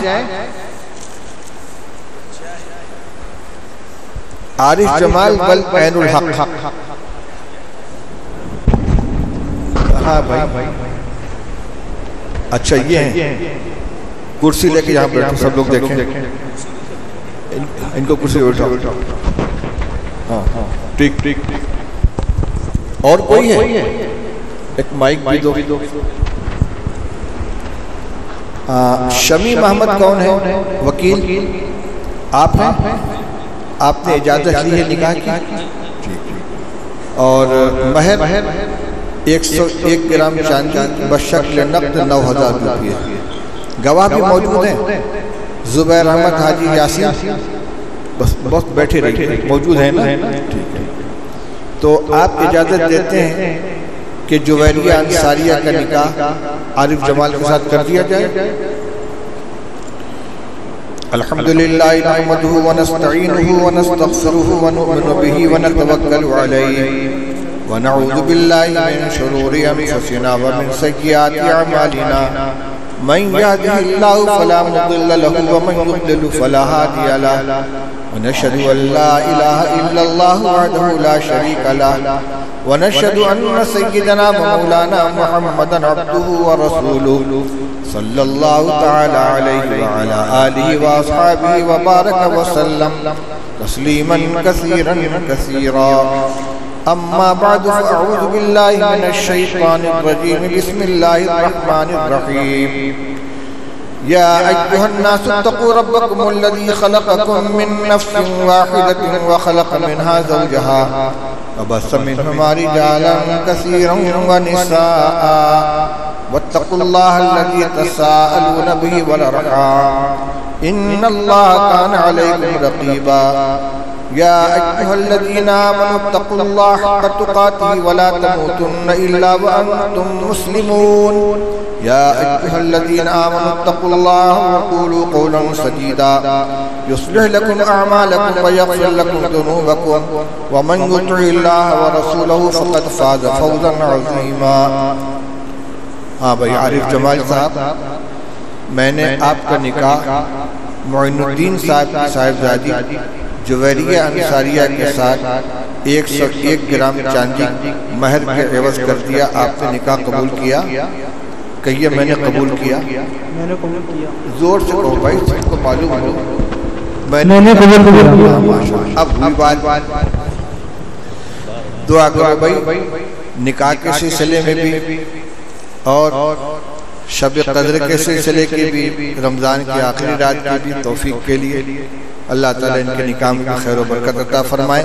عارف جمال بل عین الحق۔ ہاں بھائی، اچھا یہ ہیں، کرسی لے کے یہاں بیٹھو، سب لوگ دیکھیں، ان کو کرسی بیٹھاؤ۔ ہاں ٹھیک ٹھیک۔ اور کوئی ہے؟ ایک مائک بھی دو۔ شمی محمد کون ہے؟ وکیل آپ ہیں؟ آپ نے اجازت لی ہے نکاح کی؟ اور مہر 101 گرام چاندی بشکل نقد 9000 روپیے. گواہ بھی موجود ہیں، زبیر احمد حاجی یاسین، بس بیٹھے رہیے، موجود ہیں نا؟ تو آپ اجازت دیتے ہیں کہ جویریہ انصاریہ کا نکاح عارف جمال کے ساتھ کر دیا جائے؟ الحمدللہ نحمدہ ونستعینہ ونستغفرہ ونؤمن بہ ونتوکل علیہ ونعوذ باللہ من شرور انفسنا ومن سیئات اعمالنا من یهده اللہ فلا مضل له ومن یضلل فلا هادی له ونشهد ان لا الہ الا اللہ وحدہ لا شریک له ونشهد ان سیدنا مولانا محمدا عبدہ ورسولہ صلی اللہ تعالی علیہ وعلا آلہ واصحابہ وبارک وسلم تسلیما کثیرا کثیرا. اما بعد فاعوذ باللہ من الشیطان الرجیم بسم اللہ الرحمن الرحیم. یا ایہا الناس اتقوا ربکم الذی خلقکم من نفس واحدۃ وخلق منها زوجها وبث منهما رجالا كثيرا ونساء واتقوا الله الذي تساءلون به والأرحام إن الله كان عليكم رقيبا. يا أيها الذين آمنوا اتقوا الله حق تقاته ولا تموتن إلا وأنتم مسلمون. يا أيها الذين آمنوا اتقوا الله وقولوا قولا سديدا يصلح لكم أعمالكم ويغفر لكم ذنوبكم ومن يطع الله ورسوله فقد فاز فوزا عظيما. ہاں بھائی عارف جمال صاحب، میں نے آپ کا نکاح معین الدین صاحب کی صاحبزادی جویریہ انصاریہ کے ساتھ 101 گرام چاندی مہر کے عوض کر دیا. آپ نے نکاح قبول کیا؟ کہیے میں نے قبول کیا. میں نے قبول کیا. زور سے کہو بھائی، سب کو معلوم ہو. میں نے قبول کیا. اب ہوئی بات، دعا کرو بھائی نکاح کے سلسلے میں بھی اور شب قدر کے سلسلے کے بھی، رمضان کی آخری رات کی بھی توفیق کے لیے اللہ تعالیٰ ان کے نکاح میں خیر و برکت عطا فرمائے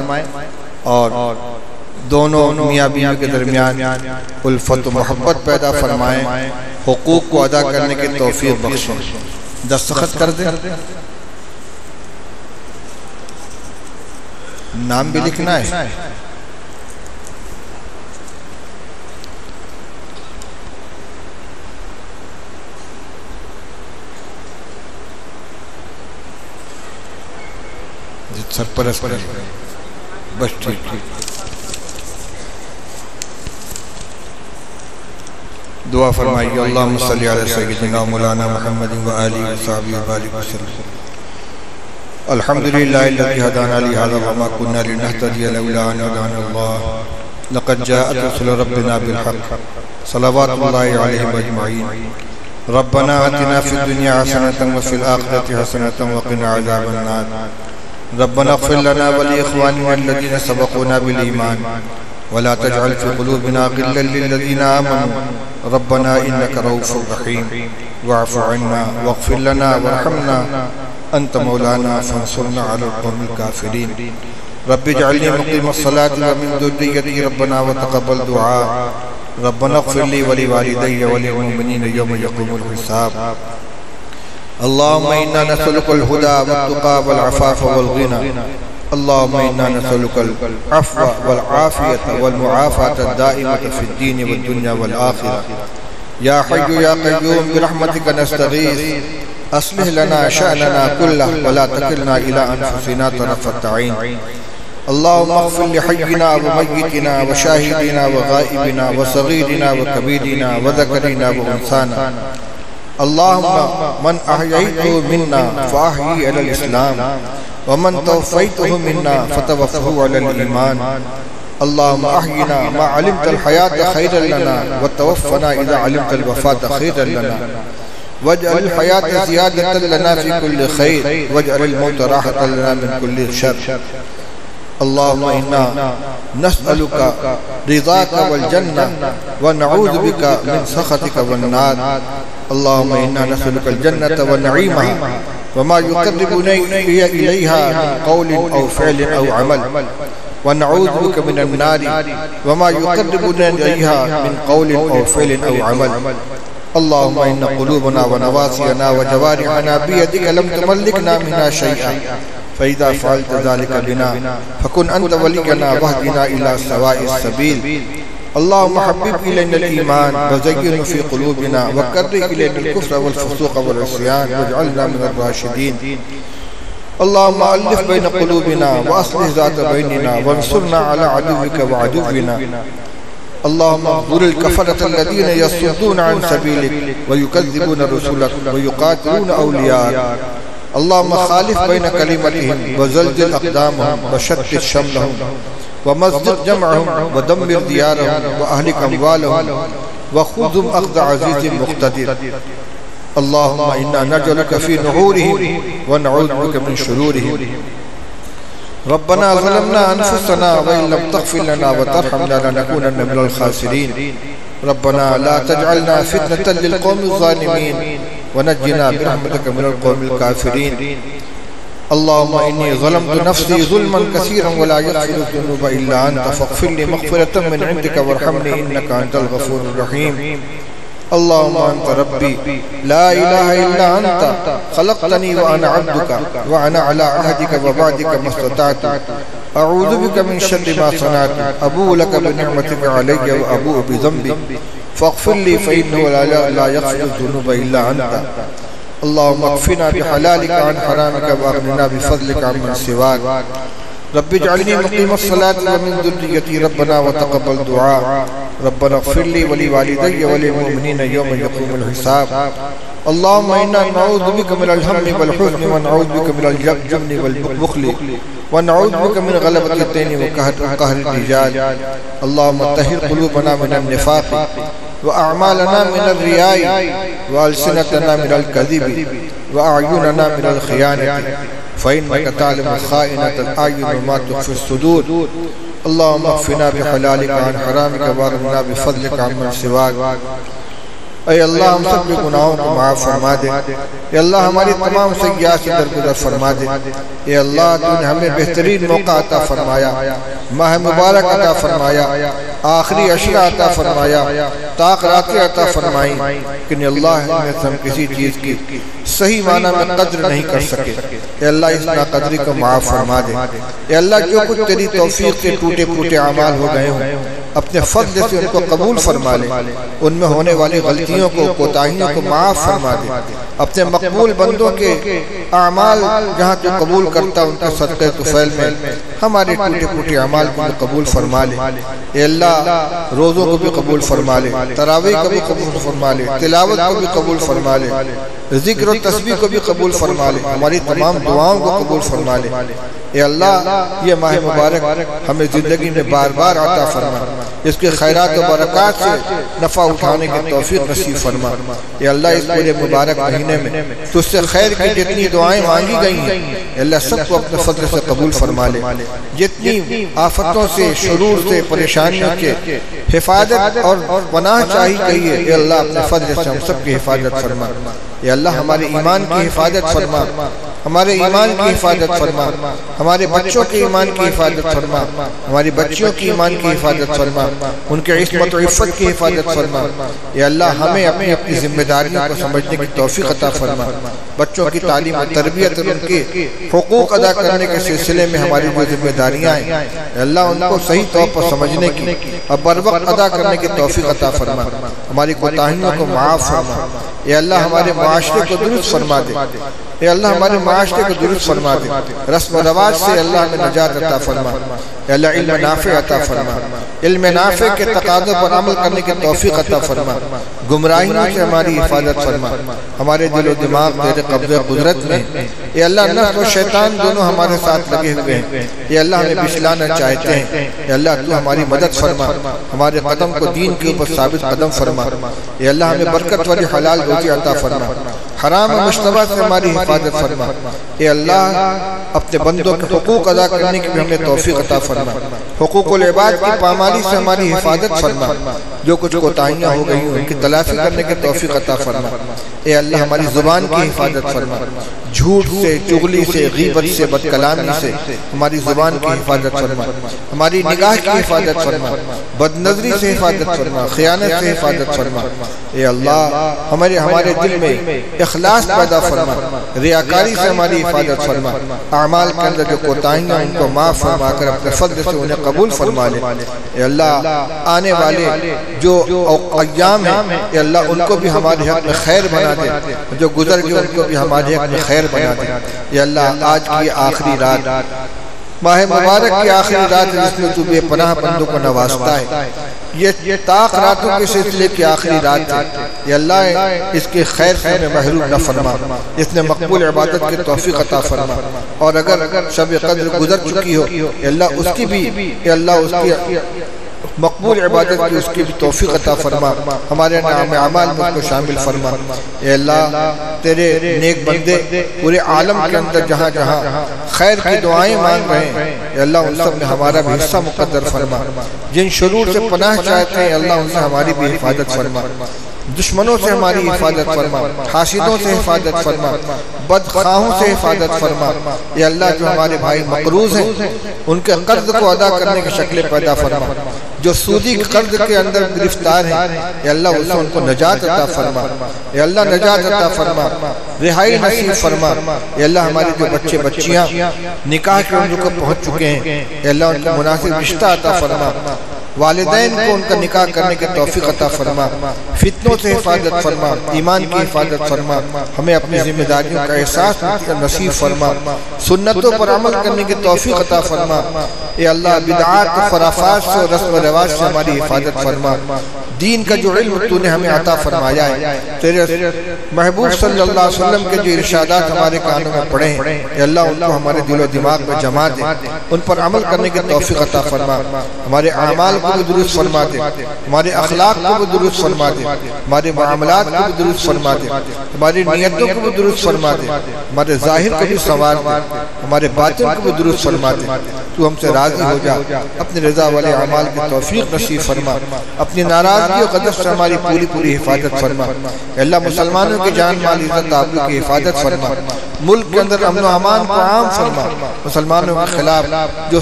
اور دونوں میاں بیوی کے درمیان الفت و محبت پیدا فرمائے، حقوق کو ادا کرنے کی توفیق بخشیں. دستخط کر دیں، نام بھی لکھنا ہے. سرپرست بس ٹھیک. دعا فرمائیے. اللہم صلی علی سیدنا مولانا محمد وآلہ وصحبہ وبارک وسلم. الحمدللہ الذی ہدانا لہذا وما كنا لنہتدی لولا ان ہدانا اللہ. لقد جاءت رسل ربنا بالحق صلوات اللہ علیہم اجمعین. ربنا آتنا فی الدنیا حسنة وفی الآخرة حسنة وقنا عذاب النار. ربنا اغفر لنا ولإخواننا الذين سبقونا بالإيمان ولا تجعل في قلوبنا غلا للذين آمنوا ربنا إنك رؤوف رحيم. واعف عنا واغفر لنا وارحمنا أنت مولانا فانصرنا على القوم الكافرين. رب اجعلني مقيم الصلاة ومن ذريتي ربنا وتقبل دعاء. ربنا اغفر لي ولوالدي وللمؤمنين يوم يقوم الحساب. اللهم إنا نسألك الهدى والتقى والعفاف والغنى. اللهم إنا نسألك العفو والعافية والمعافاة الدائمة في الدين والدنيا والآخرة. يا حي يا قيوم برحمتك نستغيث أصلح لنا شأننا كله ولا تكلنا إلى أنفسنا طرفة عين. اللهم اغفر لحينا وميتنا وشاهدنا وغائبنا وصغيرنا وكبيرنا وذكرنا وأنثانا. اللهم من أحييته منا فأحيي على الإسلام ومن توفيته منا فتوفه على الإيمان. اللهم أحينا ما علمت الحياة خيرا لنا وتوفنا إذا علمت الوفاة خيرا لنا. واجعل الحياة زيادة لنا في كل خير واجعل الموت راحة لنا من كل شر. اللهم إنا نسألك رضاك والجنة ونعوذ بك من سخطك والنار. اللهم إنا نسألك الجنة ونعيمها وما يقربنا إليها من قول أو فعل أو عمل ونعوذ بك من النار وما يقربنا إليها من قول أو فعل أو عمل اللهم إن قلوبنا ونواصينا وجوارحنا بيدك لم تملكنا منها شيئا فإذا فعلت ذلك بنا فكن أنت ولينا واهدنا إلى سواء السبيل اللهم حبب إلينا الإيمان وزينه في قلوبنا وكره إلينا الكفر والفسوق والعصيان واجعلنا من الراشدين اللهم ألف بين قلوبنا وأصلح ذات بيننا وانصرنا على عدوك وعدونا اللهم اغفر الكفرة الذين يصدون عن سبيلك ويكذبون رسلك ويقاتلون أولياءك اللهم خالف بين كلمتهم وزلزل أقدامهم وشتت شملهم ومزق جمعهم ودمر ديارهم وأهلك أموالهم وخذهم أخذ عزيز مقتدر اللهم إنا نجعلك في نحورهم ونعوذ بك من شرورهم ربنا ظلمنا أنفسنا وإن لم تغفر لنا وترحمنا لنكونن من الخاسرين ربنا لا تجعلنا فتنة للقوم الظالمين ونجنا برحمتك من القوم الكافرين اللهم إني ظلمت نفسي ظلما كثيرا ولا يغفر الذنوب إلا أنت فاغفر لي مغفرة من عندك وارحمني إنك أنت الغفور الرحيم اللهم أنت ربي لا إله إلا أنت خلقتني وأنا عبدك وأنا على عهدك ووعدك ما استطعت أعوذ بك من شر ما صنعت أبوء لك بنعمتك علي وأبوء بذنبي فاغفر لي فإنه لا يغفر الذنوب إلا أنت اللهم اكفنا بحلالك عن حرامك واغننا بفضلك عمن سواك رب اجعلني مقيم الصلاة ومن ذريتي ربنا وتقبل دعاء ربنا اغفر لي ولوالدي وللمؤمنين يوم يقوم الحساب اللهم إنا نعوذ بك من الهم والحزن ونعوذ بك من الجبن والبخل ونعوذ بك من غلبة الدين وقهر الرجال اللهم طهر قلوبنا من النفاق وأعمالنا من الرياء وألسنتنا من الكذب وأعيننا من الخيانة فإنك تعلم خائنة الأعين وما تخفي الصدور اللهم اكفنا بحلالك عن حرامك واغننا بفضلك عمن سواك اے اللہ ہم سب کے گناہوں کو معاف فرما دے اے اللہ ہماری تمام سیئات سے درگزر فرما دے اے اللہ تو نے ہمیں بہترین موقع عطا فرمایا ماہ مبارک عطا فرمایا آخری عشرہ عطا فرمایا تاخراتیں عطا فرمائی کہ اللہ ہم کسی چیز کی صحیح معنی میں قدر نہیں کر سکے اے اللہ اس ناقدری کو معاف فرما دے اے اللہ جو کچھ تیری توفیق سے ٹوٹے پھوٹے اعمال ہو گئے ہوں اپنے فضل سے ان کو قبول فرما لے ان میں ہونے والی غلطیوں کو کوتاہیوں کو معاف فرما دے اپنے مقبول بندوں کے اعمال جہاں تو قبول کرتا ان کے صدقے طفیل میں ہمارے ٹوٹے پھوٹے اعمال کو قبول فرما لے اے اللہ روزوں کو بھی قبول فرما لے تراویح کو بھی قبول فرما لے تلاوت کو بھی قبول فرما لے ذکر و تسبیح کو بھی قبول فرما لے ہماری تمام دعاؤں کو قبول فرما لے اے اللہ یہ ماہ مبارک ہمیں زندگی میں بار بار عطا فرما اس کے خیرات و برکات سے نفع اٹھانے کی توفیق نصیب فرما اے اللہ اس پورے مبارک مہینے میں تجھ سے خیر کی جتنی دعائیں مانگی گئی ہیں اے اللہ سب کو اپنے فضل سے قبول فرما لے جتنی آفتوں سے شرور سے پریشانیوں سے حفاظت اور پناہ چاہی گئی ہے اے اللہ اپنے فضل سے ہم سب کی حفاظت فرما اے اللہ ہمارے ایمان کی حفاظت فرما ہمارے ایمان کی حفاظت فرما ہمارے بچوں کے ایمان کی حفاظت فرما ہماری بچیوں کی ایمان کی حفاظت فرما ان کے عصمت و عفت کی حفاظت فرما اے اللہ ہمیں اپنی ذمہ داریوں کو سمجھنے کی توفیق عطا فرما بچوں کی تعلیم و تربیت اور ان کے حقوق ادا کرنے کے سلسلے میں ہماری جو ذمہ داریاں ہیں اے اللہ ان کو صحیح طور پر سمجھنے کی اور بر وقت ادا کرنے کی توفیق عطا فرما ہماری کوتاہیوں کو معاف فرما اے اللہ ہمارے معاشرے کو درست فرما دے اے اللہ ہمارے معاشرے کو درست فرما دے رسم و رواج سے اللہ ہمیں نجات عطا فرما اے اللہ علم نافع عطا فرما علم نافع کے تقاضوں پر عمل کرنے کی توفیق عطا فرما گمراہیوں سے ہماری حفاظت فرما ہمارے دل و دماغ تیرے قبضہ قدرت میں اے اللہ نفس و شیطان دونوں ہمارے ساتھ لگے ہوئے ہیں اے اللہ ہمیں بچلانا چاہتے ہیں اے اللہ تو ہماری مدد فرما ہمارے قدم کو دین کے اوپر ثابت قدم فرما اے اللہ ہمیں برکت والی حلال روزی عطا فرما حرام و مشتبہ سے ہماری حفاظت فرما اے اللہ اپنے بندوں کے حقوق ادا کرنے کی بھی ہمیں توفیق عطا فرما حقوق العباد کی پامالی سے ہماری حفاظت فرما جو کچھ کوتاہیاں ہو گئی ان کی تلافی کرنے کی توفیق عطا فرما اے اللہ ہماری زبان کی حفاظت فرما، جھوٹ سے، چغلی سے، غیبت سے، بد کلامی سے ہماری زبان کی حفاظت فرما، ہماری نگاہ کی حفاظت فرما، بد نظری سے حفاظت فرما، خیانت سے حفاظت فرما۔ اے اللہ ہمارے دل میں اخلاص پیدا فرما، ریاکاری سے ہماری حفاظت فرما، اعمال کے اندر جو کوتاہیاں ان کو معاف فرما کر اپنے فضل سے انہیں قبول فرما لے۔ اے اللہ آنے والے جو ایام ہیں اے اللہ ان کو بھی ہمارے حق میں خیر بنا دے، جو گزر گئے ان کو بھی ہمارے حق میں خیر بنا دے۔ اے اللہ آج کی آخری رات، ماہ مبارک کی آخری رات جس میں تو بے پناہ بندوں کو نوازتا ہے، یہ طاق راتوں کے سلسلے کی آخری رات ہے۔ اے اللہ اس کے خیر سے ہمیں محروم نہ فرما، اس نے مقبول عبادت کی توفیق عطا فرما، اور اگر شب قدر گزر چکی ہو اے اللہ اس کی بھی اے اللہ اس کی مقبول عبادت کی اس کی بھی توفیق عطا فرما، ہمارے نام اعمال میں اس کو شامل فرما۔ اے اللہ تیرے نیک بندے پورے عالم کے اندر جہاں جہاں خیر کی دعائیں مانگ رہے ہیں اے اللہ ان سب میں ہمارا بھی حصہ مقدر فرما، جن شرور سے پناہ چاہتے ہیں اللہ ان سے ہماری بھی حفاظت فرما، دشمنوں سے ہماری حفاظت فرما، حاسدوں سے حفاظت فرما، بدخواہوں سے حفاظت فرما۔ اے اللہ جو ہمارے بھائی مقروض ہیں ان کے قرض کو ادا کرنے کی شکلیں پیدا فرما، جو سودی قرض کے اندر گرفتار ہیں اے اللہ اس سے ان کو نجات عطا فرما، اے اللہ نجات عطا فرما، رہائی نصیب فرما۔ اے اللہ ہمارے جو بچے بچیاں نکاح کے عمر کو پہنچ چکے ہیں اے اللہ ان کو مناسب رشتہ عطا فرما، والدین کو ان کا نکاح کرنے کی توفیق عطا فرما، فتنوں سے حفاظت فرما، ایمان کی حفاظت فرما، ہمیں اپنی ذمہ داریوں کا احساس نصیب فرما، سنتوں پر عمل کرنے کی توفیق عطا فرما۔ اے اللہ بدعات و خرافات سے اور رسم و رواج سے ہماری حفاظت فرما، دین کا جو علم تو نے ہمیں عطا فرمایا ہے، تیرے محبوب صلی اللہ علیہ وسلم کے جو ارشادات ہمارے کانوں میں پڑے ہیں اے اللہ ان کو ہمارے دل و دماغ میں جما دے، ان پر عمل کرنے کی توفیق عطا فرما، ہمارے اعمال کو بھی درست فرما دے، ہمارے اخلاق کو بھی درست فرما دے، ہمارے معاملات کو بھی درست فرما دے، ہماری نیتوں کو بھی درست فرما دے، ہمارے ظاہر کو بھی سنوار دے، ہمارے باطن کو بھی درست فرما دے۔ تو ہم سے راضی ہو جا، اپنی رضا والے اعمال کی توفیق نصیب فرما، اپنی ناراضگی و غضب سے ہماری پوری حفاظت فرما۔ اے اللہ مسلمانوں کی جان مال عزت آبرو کی حفاظت فرما، ملک کے اندر امن و امان کو عام فرما، مسلمانوں کے خلاف جو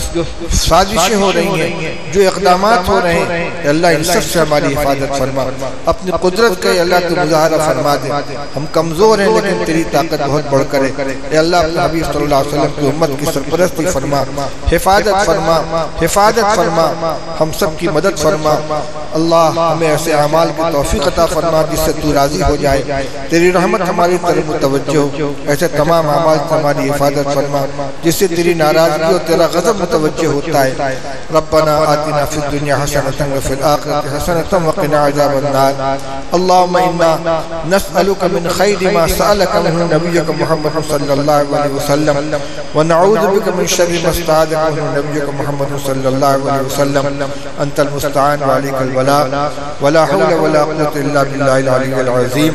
سازشیں ہو رہی ہیں، جو اقدامات ہو رہے ہیں اے اللہ ان سب سے ہماری حفاظت فرما، اپنی قدرت کا اے اللہ تو مظاہرہ فرما دے۔ ہم کمزور ہیں لیکن تیری طاقت بہت بڑھ کر ہے اے اللہ اپنے حبیب صلی اللہ علیہ وسلم کی امت کی سرپرستی فرما، حفاظت فرما، حفاظت فرما، ہم سب کی مدد فرما۔ اللہ ہمیں ایسے اعمال کی توفیق عطا فرما جس سے تو راضی ہو جائے، تیری رحمت ہماری طرف متوجہ ہو، ایسے تمام اعمال سے ہماری حفاظت فرما جس سے تیری ناراضگی اور تیرا غضب متوجہ ہوتا ہے۔ ربنا آتنا فی الدنیا حسنۃ وفی الآخرۃ حسنۃ وقنا عذاب النار۔ اللهم انا نسألك من خیر ما سألك منه نبیک محمد صلی اللہ علیہ وسلم ونعوذ بك من شر ما استعاذك منه نبیک محمد صلی اللہ علیہ وسلم۔ انت المستعان وعلیک البلاغ ولا حول ولا قوة الا بالله العلی العظیم۔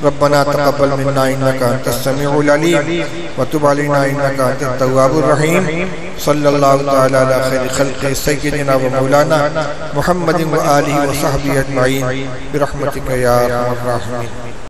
ربنا تقبل منا انك انت السميع العليم وتب علينا انك انت التواب الرحيم۔ صلی اللہ تعالی علی خیر خلق سیدنا و مولانا محمد و آلہ و صحبہ اجمعین برحمتک یا ارحم الراحمین۔